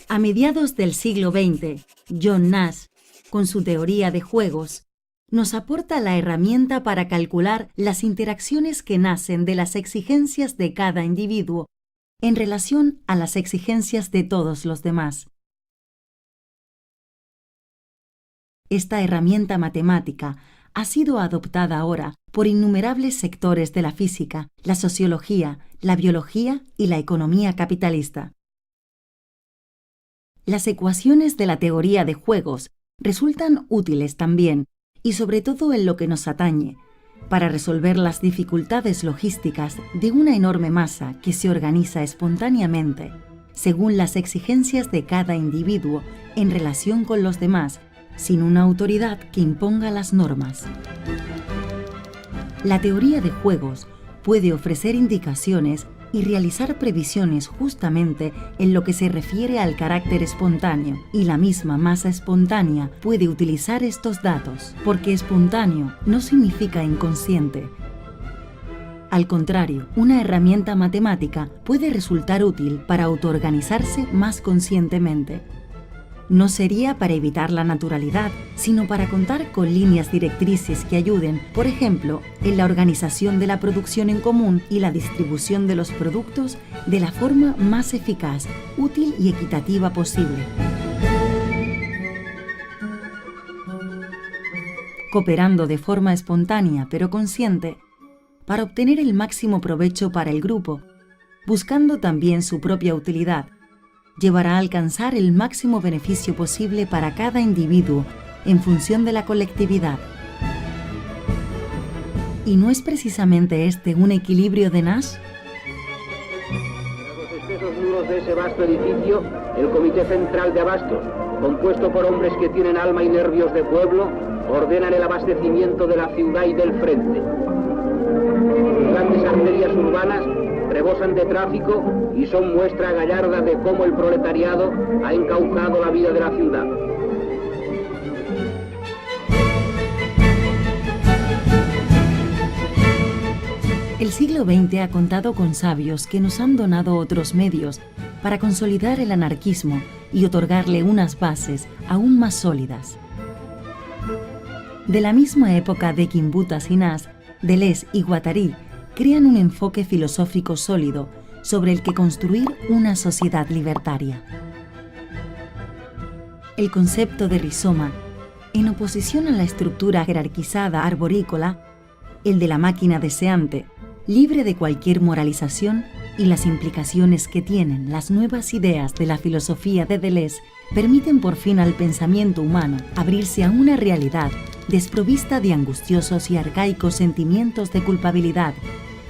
A mediados del siglo XX, John Nash, con su teoría de juegos, nos aporta la herramienta para calcular las interacciones que nacen de las exigencias de cada individuo en relación a las exigencias de todos los demás. Esta herramienta matemática ha sido adoptada ahora por innumerables sectores de la física, la sociología, la biología y la economía capitalista. Las ecuaciones de la teoría de juegos resultan útiles también, y sobre todo en lo que nos atañe, para resolver las dificultades logísticas de una enorme masa que se organiza espontáneamente, según las exigencias de cada individuo en relación con los demás, sin una autoridad que imponga las normas. La teoría de juegos puede ofrecer indicaciones y realizar previsiones justamente en lo que se refiere al carácter espontáneo, y la misma masa espontánea puede utilizar estos datos, porque espontáneo no significa inconsciente. Al contrario, una herramienta matemática puede resultar útil para autoorganizarse más conscientemente. No sería para evitar la naturalidad, sino para contar con líneas directrices que ayuden, por ejemplo, en la organización de la producción en común y la distribución de los productos de la forma más eficaz, útil y equitativa posible. cooperando de forma espontánea pero consciente, para obtener el máximo provecho para el grupo, buscando también su propia utilidad, llevará a alcanzar el máximo beneficio posible para cada individuo en función de la colectividad. ¿Y no es precisamente este un equilibrio de Nash? Tras los extensos muros de ese vasto edificio, el Comité Central de Abastos, compuesto por hombres que tienen alma y nervios de pueblo, ordenan el abastecimiento de la ciudad y del frente. Sus grandes arterias urbanas rebosan de tráfico y son muestra gallarda de cómo el proletariado ha encauzado la vida de la ciudad. El siglo XX ha contado con sabios que nos han donado otros medios para consolidar el anarquismo y otorgarle unas bases aún más sólidas. De la misma época de Gimbutas y Nash, Deleuze y Guattari crean un enfoque filosófico sólido sobre el que construir una sociedad libertaria. El concepto de rizoma, en oposición a la estructura jerarquizada arborícola, el de la máquina deseante, libre de cualquier moralización, y las implicaciones que tienen las nuevas ideas de la filosofía de Deleuze permiten por fin al pensamiento humano abrirse a una realidad desprovista de angustiosos y arcaicos sentimientos de culpabilidad,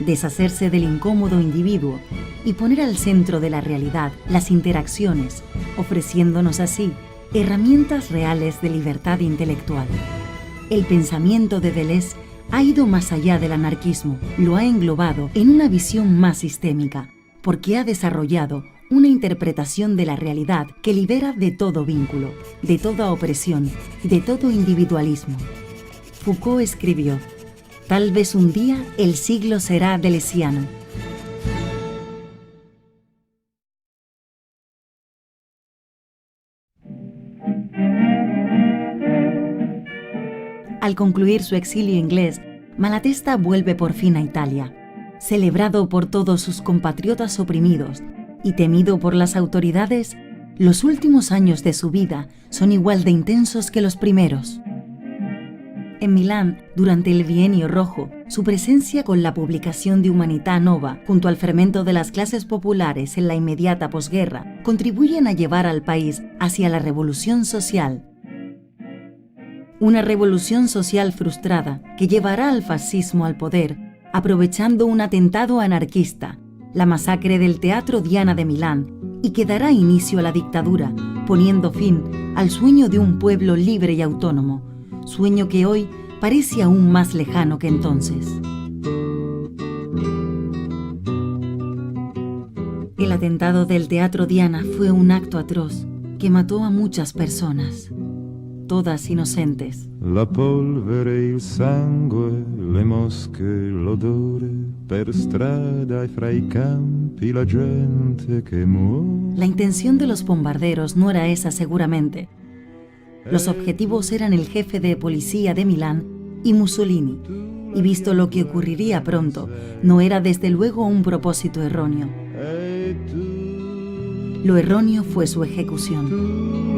deshacerse del incómodo individuo y poner al centro de la realidad las interacciones, ofreciéndonos así herramientas reales de libertad intelectual. El pensamiento de Deleuze ha ido más allá del anarquismo, lo ha englobado en una visión más sistémica, porque ha desarrollado una interpretación de la realidad que libera de todo vínculo, de toda opresión, de todo individualismo. Foucault escribió: «Tal vez un día el siglo será deleuziano». Al concluir su exilio inglés, Malatesta vuelve por fin a Italia, celebrado por todos sus compatriotas oprimidos y temido por las autoridades. Los últimos años de su vida son igual de intensos que los primeros. En Milán, durante el Bienio Rojo, su presencia con la publicación de Humanità Nova, junto al fermento de las clases populares en la inmediata posguerra, contribuyen a llevar al país hacia la revolución social. Una revolución social frustrada que llevará al fascismo al poder, aprovechando un atentado anarquista, la masacre del Teatro Diana de Milán, y que dará inicio a la dictadura, poniendo fin al sueño de un pueblo libre y autónomo, sueño que hoy parece aún más lejano que entonces. El atentado del Teatro Diana fue un acto atroz que mató a muchas personas, todas inocentes. La polvere, il sangue, le mosche, l'odore, per strada e fra i campi la gente che muore. La intención de los bombarderos no era esa seguramente. Los objetivos eran el jefe de policía de Milán y Mussolini, y visto lo que ocurriría pronto, no era desde luego un propósito erróneo. Lo erróneo fue su ejecución.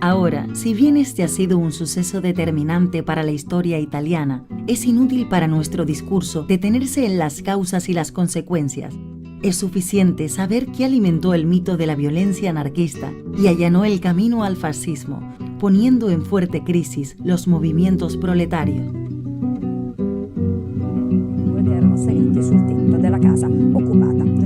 Ahora, si bien este ha sido un suceso determinante para la historia italiana, es inútil para nuestro discurso detenerse en las causas y las consecuencias. Es suficiente saber que alimentó el mito de la violencia anarquista y allanó el camino al fascismo, poniendo en fuerte crisis los movimientos proletarios.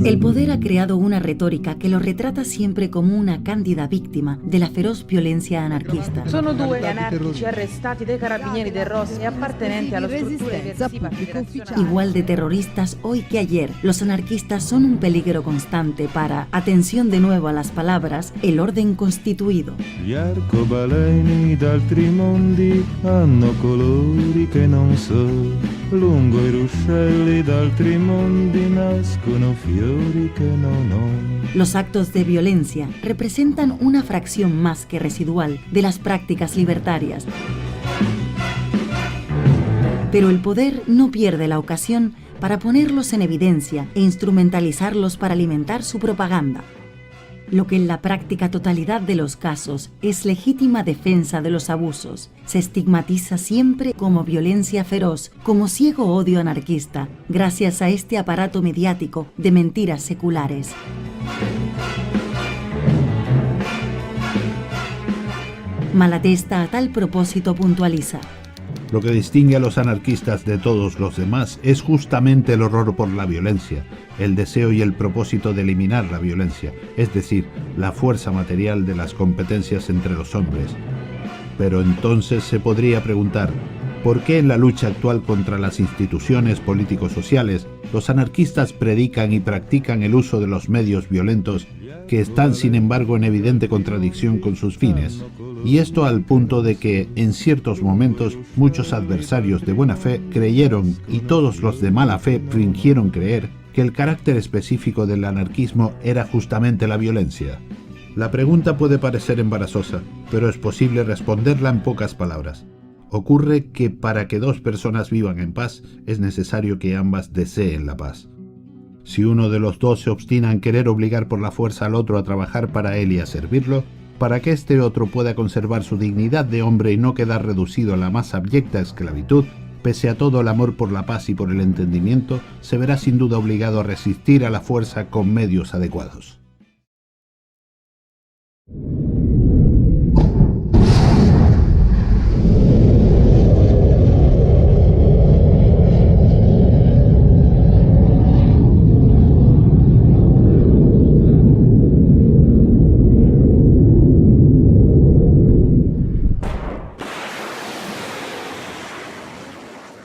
El poder ha creado una retórica que lo retrata siempre como una cándida víctima de la feroz violencia anarquista. Sono due gli anarchici arrestati dai carabinieri del Rossi e appartenenti alla struttura eversiva federazionale. Igual de terroristas hoy que ayer, los anarquistas son un peligro constante para, atención de nuevo a las palabras, el orden constituido. Gli arcobaleni d'altri mondi hanno colori che non so, lungo i ruscelli d'altri mondi nascono fiori che non ho. Los actos de violencia representan una fracción más que residual de las prácticas libertarias. Pero el poder no pierde la ocasión para ponerlos en evidencia e instrumentalizarlos para alimentar su propaganda. lo que en la práctica totalidad de los casos es legítima defensa de los abusos, se estigmatiza siempre como violencia feroz, como ciego odio anarquista, gracias a este aparato mediático de mentiras seculares. Malatesta a tal propósito puntualiza: lo que distingue a los anarquistas de todos los demás es justamente el horror por la violencia, el deseo y el propósito de eliminar la violencia, es decir, la fuerza material de las competencias entre los hombres. Pero entonces se podría preguntar, ¿por qué en la lucha actual contra las instituciones político-sociales los anarquistas predican y practican el uso de los medios violentos que están sin embargo en evidente contradicción con sus fines? Y esto al punto de que, en ciertos momentos, muchos adversarios de buena fe creyeron y todos los de mala fe fingieron creer que el carácter específico del anarquismo era justamente la violencia. La pregunta puede parecer embarazosa, pero es posible responderla en pocas palabras. Ocurre que para que dos personas vivan en paz, es necesario que ambas deseen la paz. Si uno de los dos se obstina en querer obligar por la fuerza al otro a trabajar para él y a servirlo, para que este otro pueda conservar su dignidad de hombre y no quedar reducido a la más abyecta esclavitud, pese a todo el amor por la paz y por el entendimiento, se verá sin duda obligado a resistir a la fuerza con medios adecuados.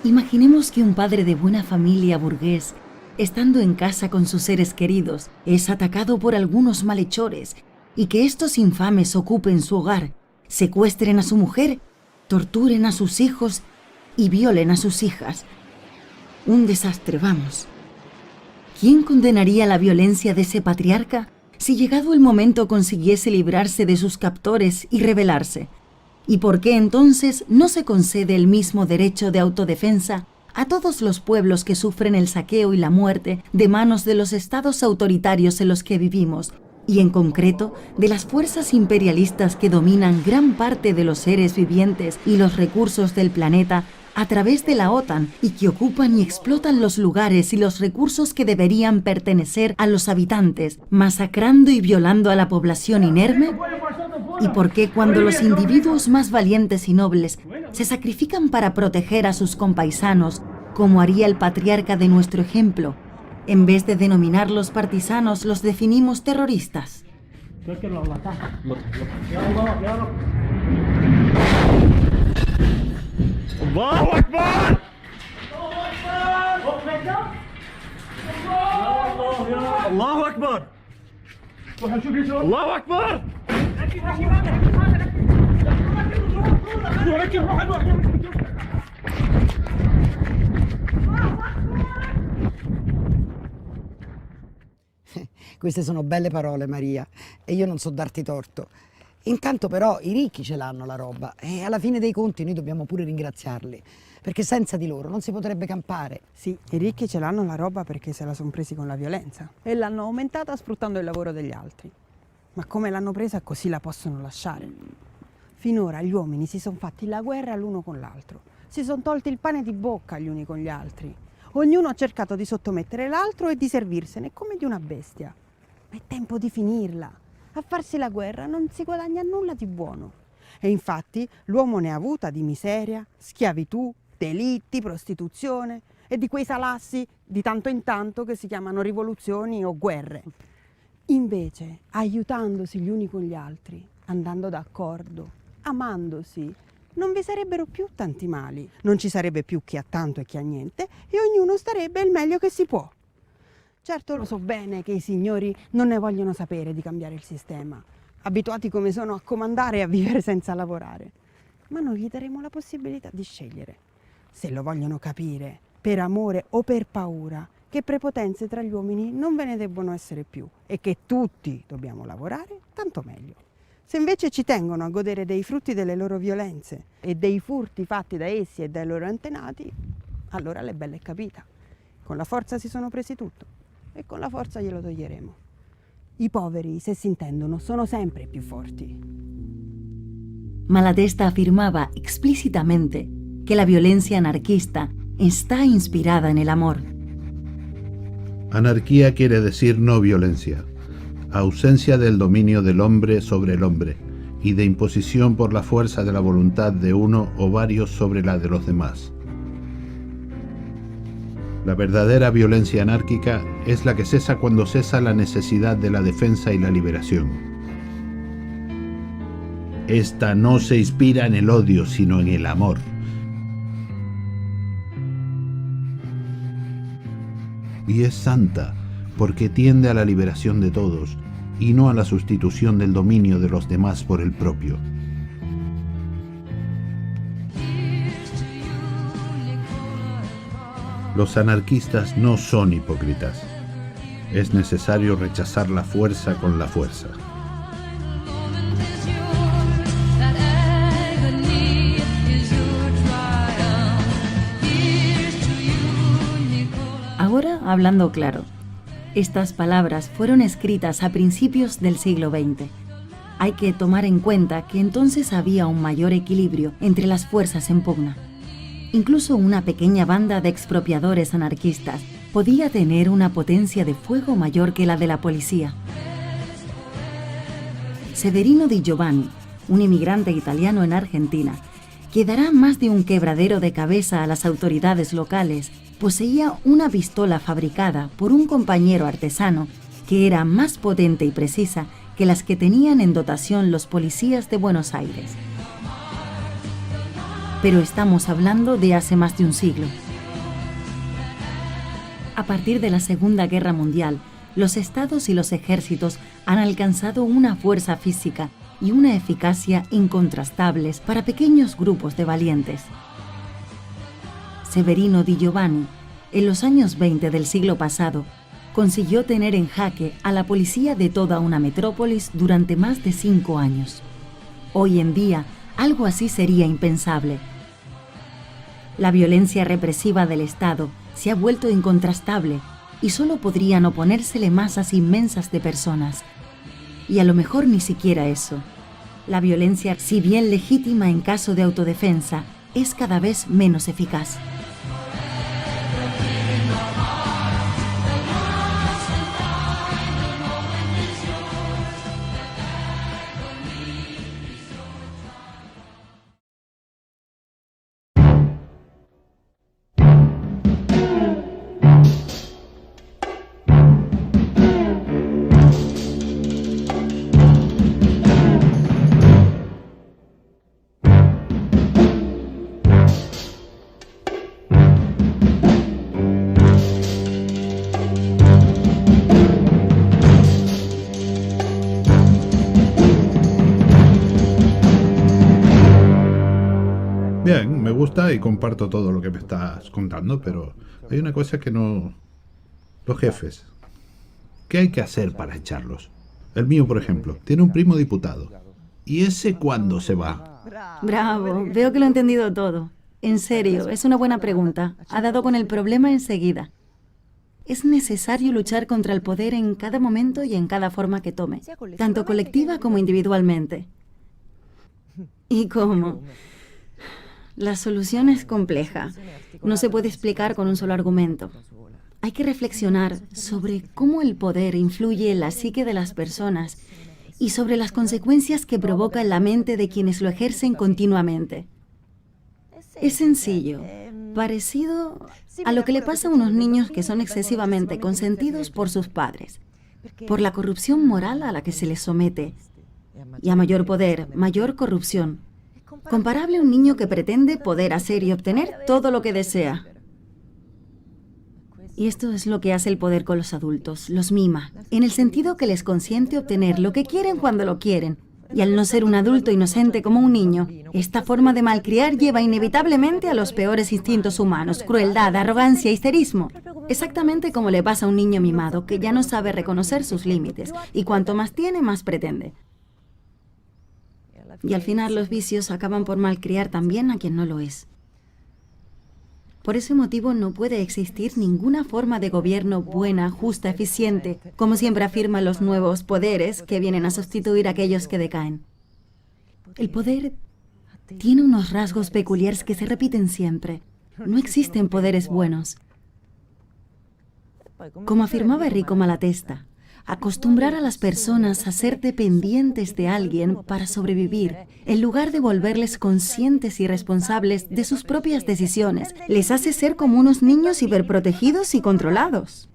Imaginemos que un padre de buena familia burgués, estando en casa con sus seres queridos, es atacado por algunos malhechores y que estos infames ocupen su hogar, secuestren a su mujer, torturen a sus hijos y violen a sus hijas. Un desastre, vamos. ¿Quién condenaría la violencia de ese patriarca si llegado el momento consiguiese librarse de sus captores y rebelarse? ¿Y por qué entonces no se concede el mismo derecho de autodefensa a todos los pueblos que sufren el saqueo y la muerte de manos de los estados autoritarios en los que vivimos, y en concreto de las fuerzas imperialistas que dominan gran parte de los seres vivientes y los recursos del planeta a través de la OTAN y que ocupan y explotan los lugares y los recursos que deberían pertenecer a los habitantes, masacrando y violando a la población inerme? ¿Y por qué cuando los individuos más valientes y nobles se sacrifican para proteger a sus compaisanos, como haría el patriarca de nuestro ejemplo, en vez de denominarlos partisanos, los definimos terroristas? ¡Allahu Akbar! ¡Allahu Akbar! ¡Allahu Akbar! Queste sono belle parole, Maria, e io non so darti torto. Intanto però i ricchi ce l'hanno la roba e alla fine dei conti noi dobbiamo pure ringraziarli, perché senza di loro non si potrebbe campare. Sì, i ricchi ce l'hanno la roba perché se la sono presi con la violenza e l'hanno aumentata sfruttando il lavoro degli altri. Ma come l'hanno presa così la possono lasciare? Finora gli uomini si sono fatti la guerra l'uno con l'altro, si sono tolti il pane di bocca gli uni con gli altri. Ognuno ha cercato di sottomettere l'altro e di servirsene come di una bestia. Ma è tempo di finirla. A farsi la guerra non si guadagna nulla di buono. E infatti l'uomo ne ha avuta di miseria, schiavitù, delitti, prostituzione e di quei salassi di tanto in tanto che si chiamano rivoluzioni o guerre. Invece, aiutandosi gli uni con gli altri, andando d'accordo, amandosi, non vi sarebbero più tanti mali, non ci sarebbe più chi ha tanto e chi ha niente e ognuno starebbe il meglio che si può. Certo lo so bene che i signori non ne vogliono sapere di cambiare il sistema, abituati come sono a comandare e a vivere senza lavorare, ma noi gli daremo la possibilità di scegliere, se lo vogliono capire, per amore o per paura, che prepotenze tra gli uomini non ve ne debbono essere più e che tutti dobbiamo lavorare, tanto meglio. Se invece ci tengono a godere dei frutti delle loro violenze e dei furti fatti da essi e dai loro antenati, allora l'è bella è capita. Con la forza si sono presi tutto e con la forza glielo toglieremo. I poveri, se si intendono, sono sempre più forti. Malatesta afirmaba explícitamente que la violencia anarquista está inspirada en el amor. Anarquía quiere decir no violencia, ausencia del dominio del hombre sobre el hombre y de imposición por la fuerza de la voluntad de uno o varios sobre la de los demás. La verdadera violencia anárquica es la que cesa cuando cesa la necesidad de la defensa y la liberación. Esta no se inspira en el odio, sino en el amor. Y es santa porque tiende a la liberación de todos y no a la sustitución del dominio de los demás por el propio. Los anarquistas no son hipócritas. Es necesario rechazar la fuerza con la fuerza. Ahora, hablando claro, estas palabras fueron escritas a principios del siglo XX. Hay que tomar en cuenta que entonces había un mayor equilibrio entre las fuerzas en pugna. Incluso una pequeña banda de expropiadores anarquistas podía tener una potencia de fuego mayor que la de la policía. Severino Di Giovanni, un inmigrante italiano en Argentina, que dará más de un quebradero de cabeza a las autoridades locales, poseía una pistola fabricada por un compañero artesano que era más potente y precisa que las que tenían en dotación los policías de Buenos Aires. Pero estamos hablando de hace más de un siglo. A partir de la Segunda Guerra Mundial, los estados y los ejércitos han alcanzado una fuerza física y una eficacia incontrastables para pequeños grupos de valientes. Severino Di Giovanni, en los años 20 del siglo pasado, consiguió tener en jaque a la policía de toda una metrópolis durante más de 5 años. Hoy en día, algo así sería impensable. La violencia represiva del Estado se ha vuelto incontrastable y solo podrían oponérsele masas inmensas de personas. Y a lo mejor ni siquiera eso. La violencia, si bien legítima en caso de autodefensa, es cada vez menos eficaz. Bien, me gusta y comparto todo lo que me estás contando, pero hay una cosa que no... Los jefes. ¿Qué hay que hacer para echarlos? El mío, por ejemplo, tiene un primo diputado. ¿Y ese cuándo se va? Bravo, veo que lo he entendido todo. En serio, es una buena pregunta. Ha dado con el problema enseguida. Es necesario luchar contra el poder en cada momento y en cada forma que tome, tanto colectiva como individualmente. ¿Y cómo? La solución es compleja. No se puede explicar con un solo argumento. Hay que reflexionar sobre cómo el poder influye en la psique de las personas y sobre las consecuencias que provoca en la mente de quienes lo ejercen continuamente. Es sencillo, parecido a lo que le pasa a unos niños que son excesivamente consentidos por sus padres, por la corrupción moral a la que se les somete. Y a mayor poder, mayor corrupción. Comparable a un niño que pretende poder hacer y obtener todo lo que desea. Y esto es lo que hace el poder con los adultos, los mima, en el sentido que les consiente obtener lo que quieren cuando lo quieren. Y al no ser un adulto inocente como un niño, esta forma de malcriar lleva inevitablemente a los peores instintos humanos, crueldad, arrogancia, histerismo. Exactamente como le pasa a un niño mimado que ya no sabe reconocer sus límites y cuanto más tiene, más pretende. Y al final los vicios acaban por malcriar también a quien no lo es. Por ese motivo no puede existir ninguna forma de gobierno buena, justa, eficiente, como siempre afirman los nuevos poderes que vienen a sustituir a aquellos que decaen. El poder tiene unos rasgos peculiares que se repiten siempre. No existen poderes buenos. Como afirmaba Enrico Malatesta, acostumbrar a las personas a ser dependientes de alguien para sobrevivir, en lugar de volverles conscientes y responsables de sus propias decisiones, les hace ser como unos niños hiperprotegidos y controlados.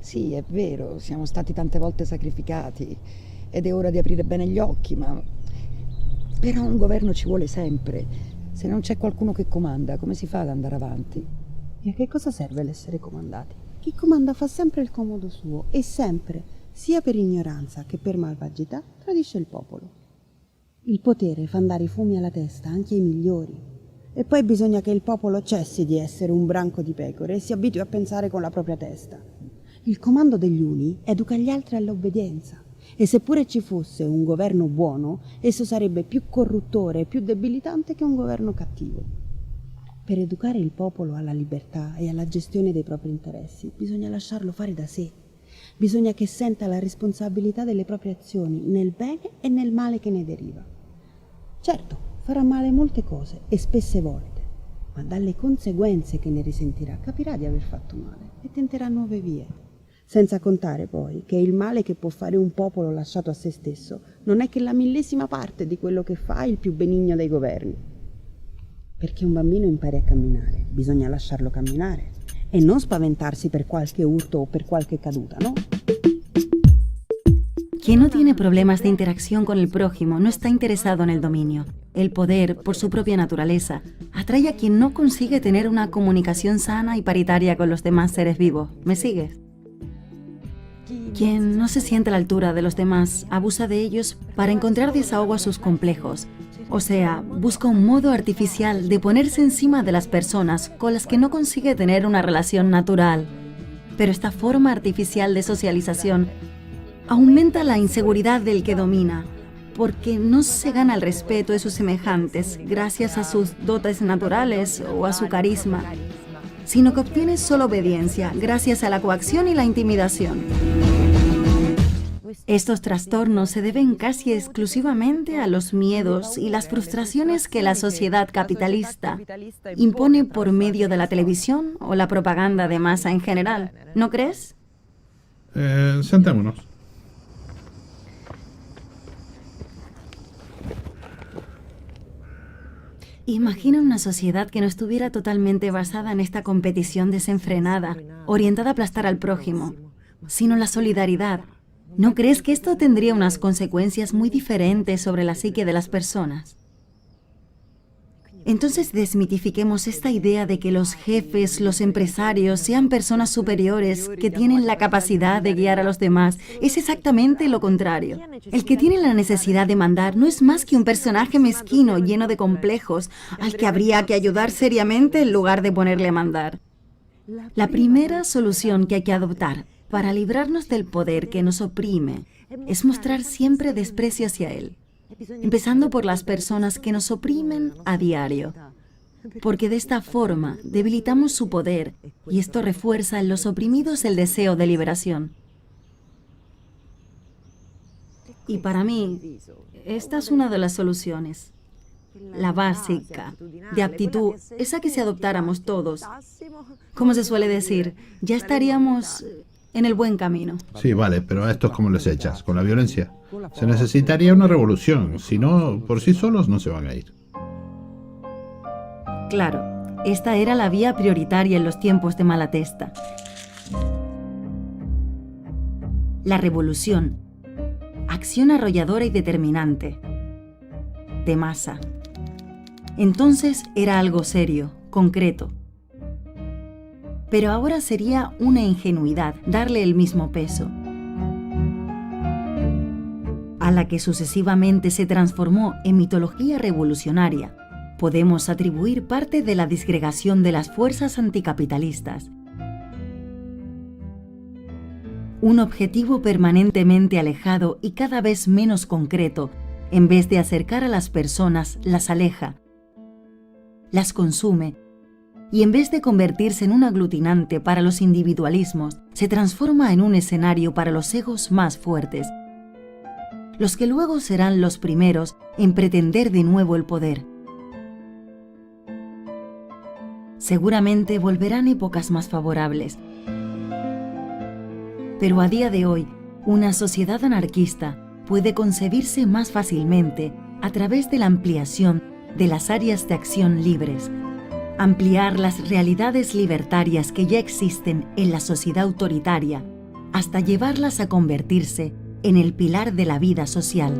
Sì, è vero, siamo stati tante volte sacrificati ed è ora di aprire bene gli occhi, ma però un governo ci vuole sempre. Se non c'è qualcuno che comanda, come si fa ad andare avanti? E a che cosa serve l'essere comandati? Chi comanda fa sempre il comodo suo e sempre, sia per ignoranza che per malvagità, tradisce il popolo. Il potere fa andare i fumi alla testa anche ai migliori. E poi bisogna che il popolo cessi di essere un branco di pecore e si abitui a pensare con la propria testa. Il comando degli uni educa gli altri all'obbedienza. E seppure ci fosse un governo buono, esso sarebbe più corruttore e più debilitante che un governo cattivo. Per educare il popolo alla libertà e alla gestione dei propri interessi, bisogna lasciarlo fare da sé. Bisogna che senta la responsabilità delle proprie azioni, nel bene e nel male che ne deriva. Certo, farà male molte cose e spesse volte, ma dalle conseguenze che ne risentirà capirà di aver fatto male e tenterà nuove vie. Senza contare poi che il male che può fare un popolo lasciato a se stesso non è che la millesima parte di quello che fa il più benigno dei governi. Perché un bambino impari a camminare, bisogna lasciarlo camminare e non spaventarsi per qualche urto o per qualche caduta, ¿no? Quien no tiene problemas de interacción con el prójimo no está interesado en el dominio. El poder, por su propia naturaleza, atrae a quien no consigue tener una comunicación sana y paritaria con los demás seres vivos. ¿Me sigues? Quien no se siente a la altura de los demás abusa de ellos para encontrar desahogo a sus complejos. O sea, busca un modo artificial de ponerse encima de las personas con las que no consigue tener una relación natural. Pero esta forma artificial de socialización aumenta la inseguridad del que domina, porque no se gana el respeto de sus semejantes gracias a sus dotes naturales o a su carisma, sino que obtiene solo obediencia gracias a la coacción y la intimidación. Estos trastornos se deben casi exclusivamente a los miedos y las frustraciones que la sociedad capitalista impone por medio de la televisión o la propaganda de masa en general. ¿No crees? Sentémonos. Imagina una sociedad que no estuviera totalmente basada en esta competición desenfrenada, orientada a aplastar al prójimo, sino en la solidaridad. ¿No crees que esto tendría unas consecuencias muy diferentes sobre la psique de las personas? Entonces desmitifiquemos esta idea de que los jefes, los empresarios, sean personas superiores que tienen la capacidad de guiar a los demás. Es exactamente lo contrario. El que tiene la necesidad de mandar no es más que un personaje mezquino, lleno de complejos, al que habría que ayudar seriamente en lugar de ponerle a mandar. La primera solución que hay que adoptar para librarnos del poder que nos oprime es mostrar siempre desprecio hacia él, empezando por las personas que nos oprimen a diario, porque de esta forma debilitamos su poder y esto refuerza en los oprimidos el deseo de liberación. Y para mí, esta es una de las soluciones, la básica, de aptitud, esa que si adoptáramos todos, como se suele decir, ya estaríamos en el buen camino. Sí, vale, pero a estos ¿cómo les echas? ¿Con la violencia? Se necesitaría una revolución, si no, por sí solos no se van a ir. Claro, esta era la vía prioritaria en los tiempos de Malatesta. La revolución, acción arrolladora y determinante, de masa. Entonces era algo serio, concreto. Pero ahora sería una ingenuidad darle el mismo peso, a la que sucesivamente se transformó en mitología revolucionaria. Podemos atribuir parte de la disgregación de las fuerzas anticapitalistas. Un objetivo permanentemente alejado y cada vez menos concreto en vez de acercar a las personas, las aleja, las consume, y en vez de convertirse en un aglutinante para los individualismos, se transforma en un escenario para los egos más fuertes, los que luego serán los primeros en pretender de nuevo el poder. Seguramente volverán épocas más favorables, pero a día de hoy, una sociedad anarquista puede concebirse más fácilmente a través de la ampliación de las áreas de acción libres, ampliar las realidades libertarias que ya existen en la sociedad autoritaria hasta llevarlas a convertirse en el pilar de la vida social.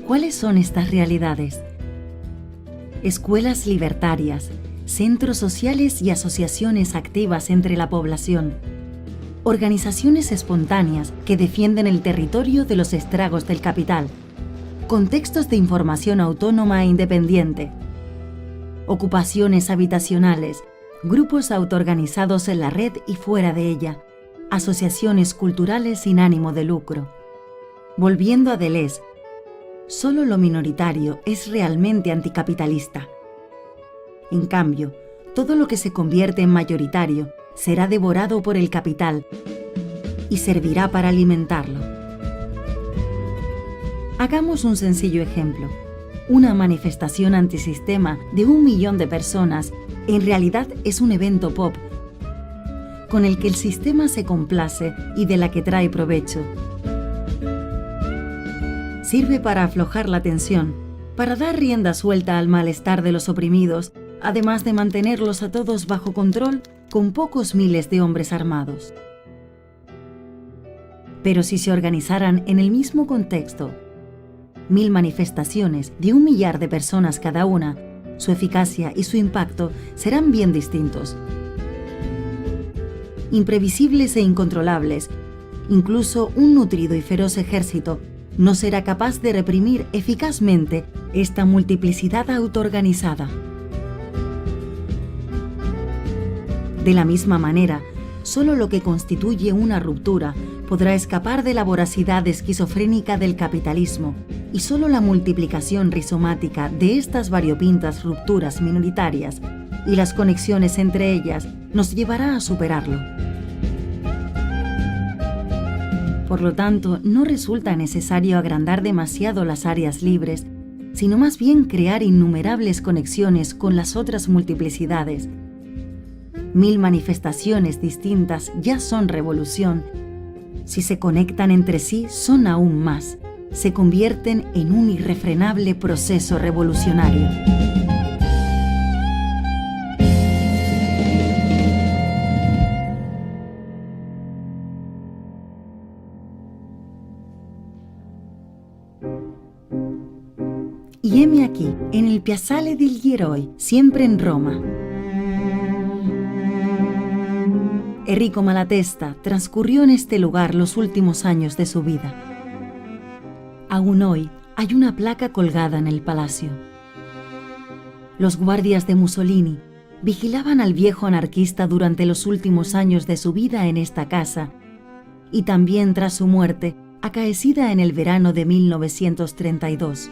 ¿Cuáles son estas realidades? Escuelas libertarias, centros sociales y asociaciones activas entre la población, organizaciones espontáneas que defienden el territorio de los estragos del capital, contextos de información autónoma e independiente, ocupaciones habitacionales, grupos autoorganizados en la red y fuera de ella, asociaciones culturales sin ánimo de lucro. Volviendo a Deleuze, solo lo minoritario es realmente anticapitalista. En cambio, todo lo que se convierte en mayoritario será devorado por el capital y servirá para alimentarlo. Hagamos un sencillo ejemplo. Una manifestación antisistema de 1 millón de personas en realidad es un evento pop con el que el sistema se complace y de la que trae provecho. Sirve para aflojar la tensión, para dar rienda suelta al malestar de los oprimidos, además de mantenerlos a todos bajo control con pocos miles de hombres armados. Pero si se organizaran en el mismo contexto 1000 manifestaciones de 1 millar de personas cada una, su eficacia y su impacto serán bien distintos. Imprevisibles e incontrolables, incluso un nutrido y feroz ejército no será capaz de reprimir eficazmente esta multiplicidad autoorganizada. De la misma manera, solo lo que constituye una ruptura podrá escapar de la voracidad esquizofrénica del capitalismo, y solo la multiplicación rizomática de estas variopintas rupturas minoritarias y las conexiones entre ellas nos llevará a superarlo. Por lo tanto, no resulta necesario agrandar demasiado las áreas libres, sino más bien crear innumerables conexiones con las otras multiplicidades. 1000 manifestaciones distintas ya son revolución. Si se conectan entre sí, son aún más. Se convierten en un irrefrenable proceso revolucionario. Y heme aquí, en el Piazzale degli Eroi, siempre en Roma. Enrico Malatesta transcurrió en este lugar los últimos años de su vida. Aún hoy hay una placa colgada en el palacio. Los guardias de Mussolini vigilaban al viejo anarquista durante los últimos años de su vida en esta casa y también tras su muerte, acaecida en el verano de 1932.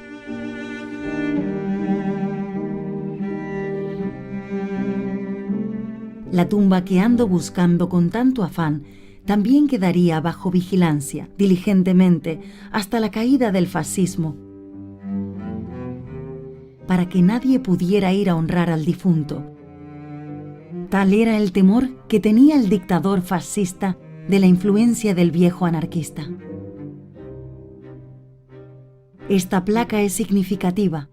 La tumba que ando buscando con tanto afán también quedaría bajo vigilancia, diligentemente, hasta la caída del fascismo, para que nadie pudiera ir a honrar al difunto. Tal era el temor que tenía el dictador fascista de la influencia del viejo anarquista. Esta placa es significativa.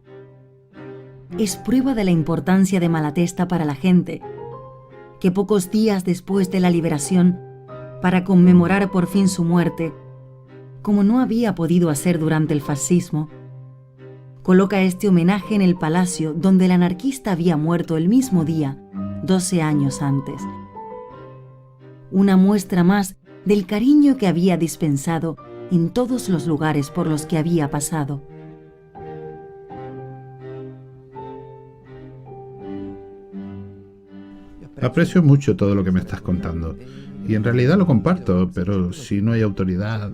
Es prueba de la importancia de Malatesta para la gente, que pocos días después de la liberación, para conmemorar por fin su muerte, como no había podido hacer durante el fascismo, coloca este homenaje en el palacio donde el anarquista había muerto el mismo día, 12 años antes. Una muestra más del cariño que había dispensado en todos los lugares por los que había pasado. Aprecio mucho todo lo que me estás contando. Y en realidad lo comparto, pero si no hay autoridad,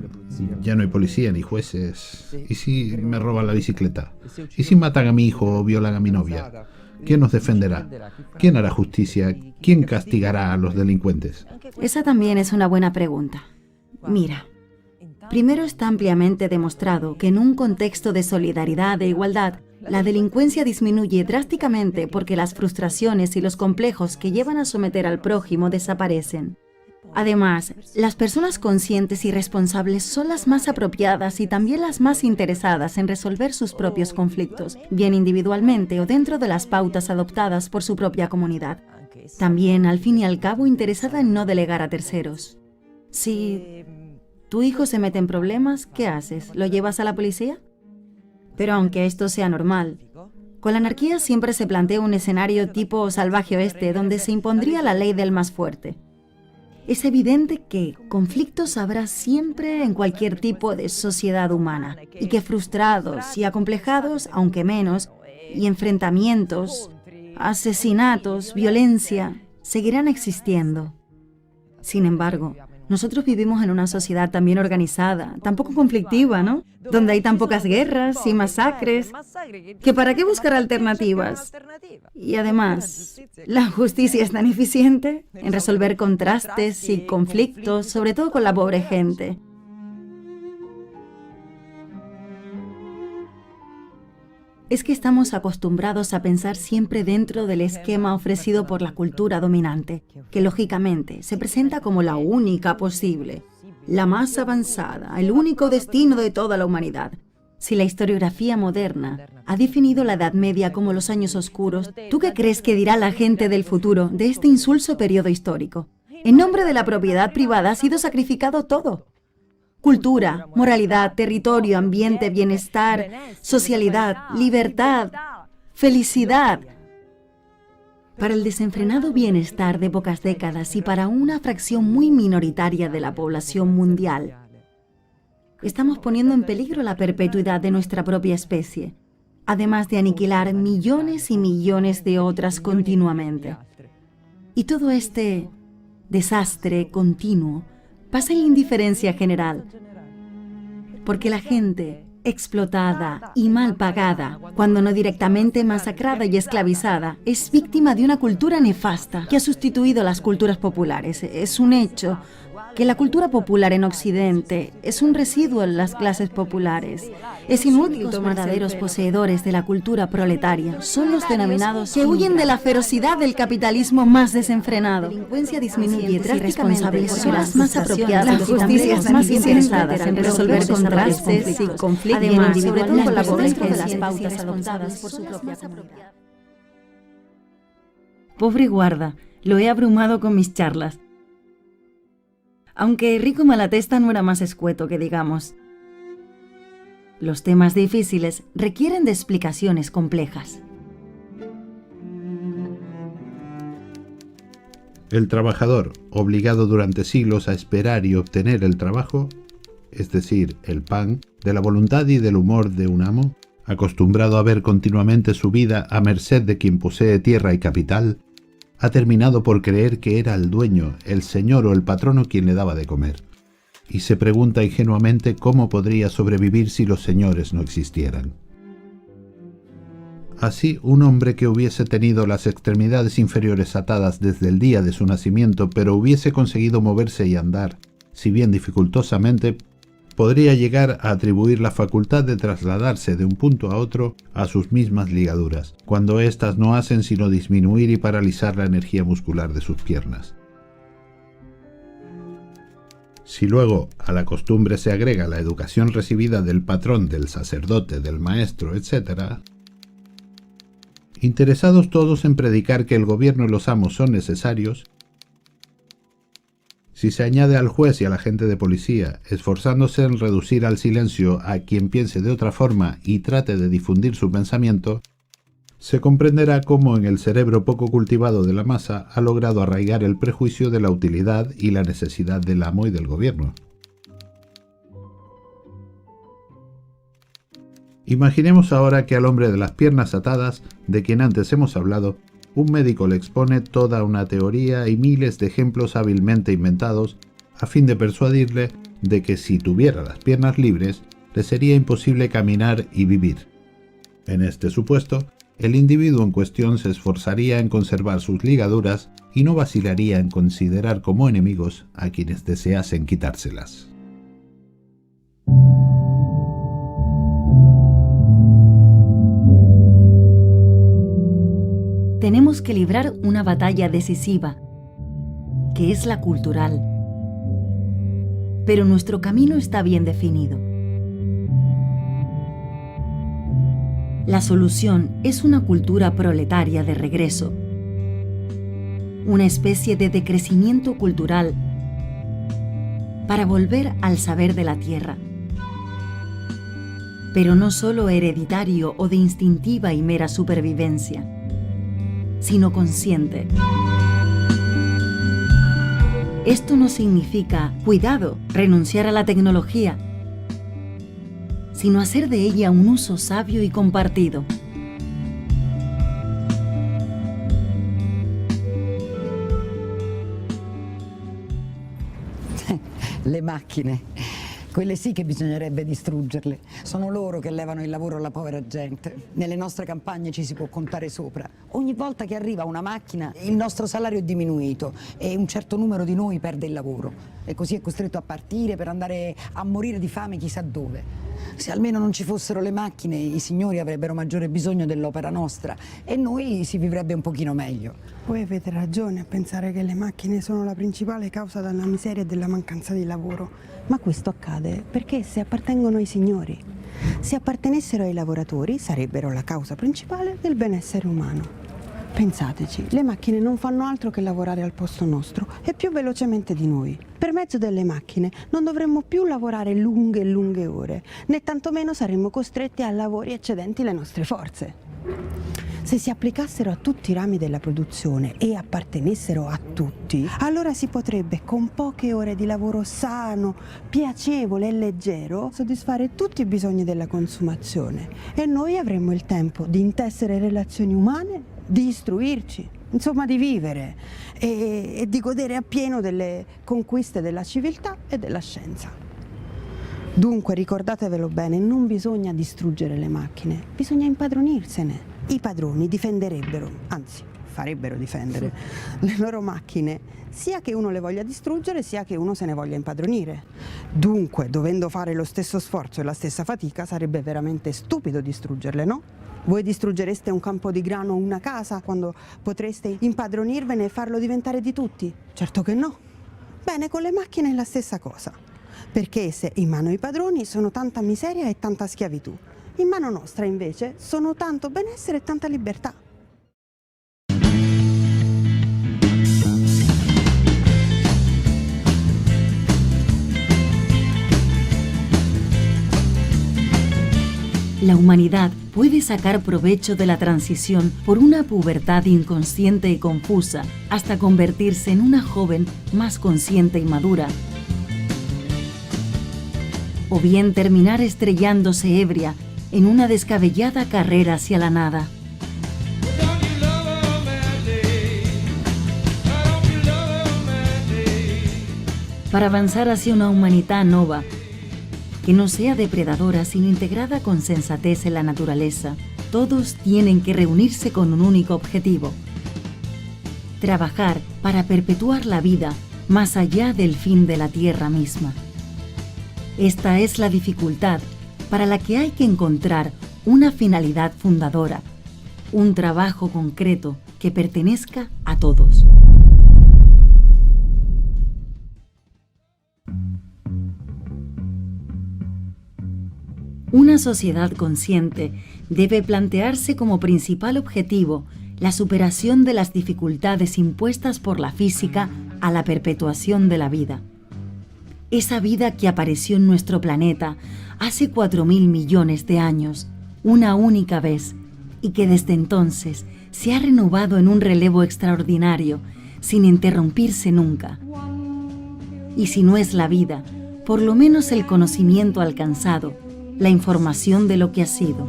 ya no hay policía ni jueces. ¿Y si me roban la bicicleta? ¿Y si matan a mi hijo o violan a mi novia? ¿Quién nos defenderá? ¿Quién hará justicia? ¿Quién castigará a los delincuentes? Esa también es una buena pregunta. Mira, primero está ampliamente demostrado que en un contexto de solidaridad e igualdad, la delincuencia disminuye drásticamente porque las frustraciones y los complejos que llevan a someter al prójimo desaparecen. Además, las personas conscientes y responsables son las más apropiadas y también las más interesadas en resolver sus propios conflictos, bien individualmente o dentro de las pautas adoptadas por su propia comunidad. También, al fin y al cabo, interesada en no delegar a terceros. Si tu hijo se mete en problemas, ¿qué haces? ¿Lo llevas a la policía? Pero aunque esto sea normal, con la anarquía siempre se plantea un escenario tipo salvaje oeste donde se impondría la ley del más fuerte. Es evidente que conflictos habrá siempre en cualquier tipo de sociedad humana y que frustrados y acomplejados, aunque menos, y enfrentamientos, asesinatos, violencia, seguirán existiendo. Sin embargo, nosotros vivimos en una sociedad también organizada, tan poco conflictiva, ¿no? Donde hay tan pocas guerras y masacres, que ¿para qué buscar alternativas? Y además, la justicia es tan eficiente en resolver contrastes y conflictos, sobre todo con la pobre gente. Es que estamos acostumbrados a pensar siempre dentro del esquema ofrecido por la cultura dominante, que lógicamente se presenta como la única posible, la más avanzada, el único destino de toda la humanidad. Si la historiografía moderna ha definido la Edad Media como los años oscuros, ¿tú qué crees que dirá la gente del futuro de este insulso periodo histórico? En nombre de la propiedad privada ha sido sacrificado todo. Cultura, moralidad, territorio, ambiente, bienestar, socialidad, libertad, felicidad. Para el desenfrenado bienestar de pocas décadas y para una fracción muy minoritaria de la población mundial, estamos poniendo en peligro la perpetuidad de nuestra propia especie, además de aniquilar millones y millones de otras continuamente. Y todo este desastre continuo pasa en la indiferencia general, porque la gente explotada y mal pagada, cuando no directamente masacrada y esclavizada, es víctima de una cultura nefasta que ha sustituido las culturas populares. Es un hecho que la cultura popular en Occidente es un residuo en las clases populares. Es inútil. Los verdaderos poseedores de la cultura proletaria son los denominados que huyen de la ferocidad del capitalismo más desenfrenado. La delincuencia disminuye drásticamente, son las más apropiadas, las justicias más interesadas en resolver contrastes y conflictos, además, sobre todo con la pobreza de las pautas adoptadas por su propia comunidad. Pobre guarda, lo he abrumado con mis charlas. Aunque Rico Malatesta no era más escueto que digamos. Los temas difíciles requieren de explicaciones complejas. El trabajador, obligado durante siglos a esperar y obtener el trabajo, es decir, el pan, de la voluntad y del humor de un amo, acostumbrado a ver continuamente su vida a merced de quien posee tierra y capital, ha terminado por creer que era el dueño, el señor o el patrono quien le daba de comer, y se pregunta ingenuamente cómo podría sobrevivir si los señores no existieran. Así, un hombre que hubiese tenido las extremidades inferiores atadas desde el día de su nacimiento, pero hubiese conseguido moverse y andar, si bien dificultosamente, podría llegar a atribuir la facultad de trasladarse de un punto a otro a sus mismas ligaduras, cuando éstas no hacen sino disminuir y paralizar la energía muscular de sus piernas. Si luego a la costumbre se agrega la educación recibida del patrón, del sacerdote, del maestro, etc., interesados todos en predicar que el gobierno y los amos son necesarios, si se añade al juez y a la gente de policía, esforzándose en reducir al silencio a quien piense de otra forma y trate de difundir su pensamiento, se comprenderá cómo en el cerebro poco cultivado de la masa ha logrado arraigar el prejuicio de la utilidad y la necesidad del amo y del gobierno. Imaginemos ahora que al hombre de las piernas atadas, de quien antes hemos hablado, un médico le expone toda una teoría y miles de ejemplos hábilmente inventados a fin de persuadirle de que si tuviera las piernas libres, le sería imposible caminar y vivir. En este supuesto, el individuo en cuestión se esforzaría en conservar sus ligaduras y no vacilaría en considerar como enemigos a quienes deseasen quitárselas. Tenemos que librar una batalla decisiva, que es la cultural. Pero nuestro camino está bien definido. La solución es una cultura proletaria de regreso, una especie de decrecimiento cultural para volver al saber de la tierra, pero no solo hereditario o de instintiva y mera supervivencia, sino consciente. Esto no significa, cuidado, renunciar a la tecnología, sino hacer de ella un uso sabio y compartido. Le macchine, quelle sì che bisognerebbe distruggerle. Sono loro che levano il lavoro alla povera gente. Nelle nostre campagne ci si può contare sopra. Ogni volta che arriva una macchina il nostro salario è diminuito e un certo numero di noi perde il lavoro. E così è costretto a partire per andare a morire di fame chissà dove. Se almeno non ci fossero le macchine, i signori avrebbero maggiore bisogno dell'opera nostra e noi si vivrebbe un pochino meglio. Voi avete ragione a pensare che le macchine sono la principale causa della miseria e della mancanza di lavoro, ma questo accade perché esse appartengono ai signori. Se appartenessero ai lavoratori sarebbero la causa principale del benessere umano. Pensateci, le macchine non fanno altro che lavorare al posto nostro e più velocemente di noi. Per mezzo delle macchine non dovremmo più lavorare lunghe e lunghe ore, né tantomeno saremmo costretti a lavori eccedenti le nostre forze. Se si applicassero a tutti i rami della produzione e appartenessero a tutti, allora si potrebbe con poche ore di lavoro sano, piacevole e leggero soddisfare tutti i bisogni della consumazione e noi avremmo il tempo di intessere relazioni umane, di istruirci, insomma di vivere e di godere appieno delle conquiste della civiltà e della scienza. Dunque ricordatevelo bene, non bisogna distruggere le macchine, bisogna impadronirsene. I padroni difenderebbero, anzi farebbero difendere le loro macchine, sia che uno le voglia distruggere sia che uno se ne voglia impadronire. Dunque, dovendo fare lo stesso sforzo e la stessa fatica, sarebbe veramente stupido distruggerle, no? Voi distruggereste un campo di grano o una casa quando potreste impadronirvene e farlo diventare di tutti? Certo che no. Bene, con le macchine è la stessa cosa, perché esse in mano ai padroni sono tanta miseria e tanta schiavitù. In mano nostra invece sono tanto benessere e tanta libertà. La humanidad puede sacar provecho de la transición por una pubertad inconsciente y confusa hasta convertirse en una joven más consciente y madura. O bien terminar estrellándose ebria en una descabellada carrera hacia la nada. Para avanzar hacia una humanidad nova, que no sea depredadora sino integrada con sensatez en la naturaleza, todos tienen que reunirse con un único objetivo: trabajar para perpetuar la vida más allá del fin de la tierra misma. Esta es la dificultad para la que hay que encontrar una finalidad fundadora, un trabajo concreto que pertenezca a todos. Una sociedad consciente debe plantearse como principal objetivo la superación de las dificultades impuestas por la física a la perpetuación de la vida. Esa vida que apareció en nuestro planeta hace 4.000 millones de años, una única vez, y que desde entonces se ha renovado en un relevo extraordinario, sin interrumpirse nunca. Y si no es la vida, por lo menos el conocimiento alcanzado, la información de lo que ha sido.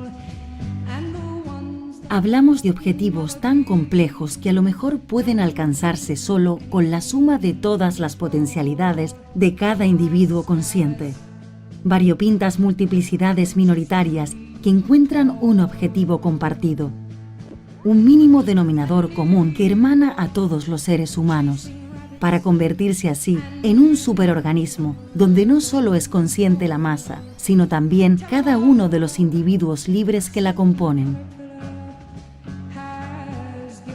Hablamos de objetivos tan complejos que a lo mejor pueden alcanzarse solo con la suma de todas las potencialidades de cada individuo consciente. Variopintas multiplicidades minoritarias que encuentran un objetivo compartido. Un mínimo denominador común que hermana a todos los seres humanos, para convertirse así en un superorganismo donde no solo es consciente la masa, sino también cada uno de los individuos libres que la componen.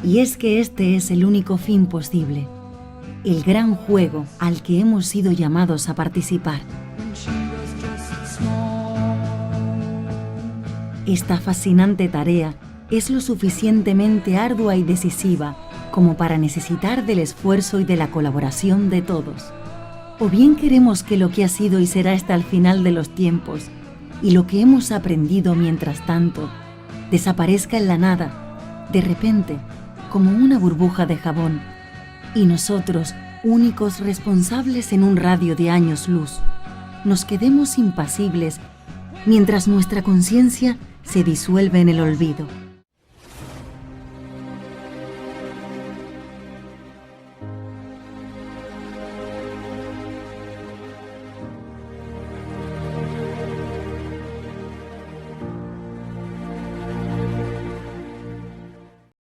Y es que este es el único fin posible, el gran juego al que hemos sido llamados a participar. Esta fascinante tarea es lo suficientemente ardua y decisiva como para necesitar del esfuerzo y de la colaboración de todos. O bien queremos que lo que ha sido y será hasta el final de los tiempos, y lo que hemos aprendido mientras tanto, desaparezca en la nada, de repente, como una burbuja de jabón, y nosotros, únicos responsables en un radio de años luz, nos quedemos impasibles mientras nuestra conciencia se disuelve en el olvido.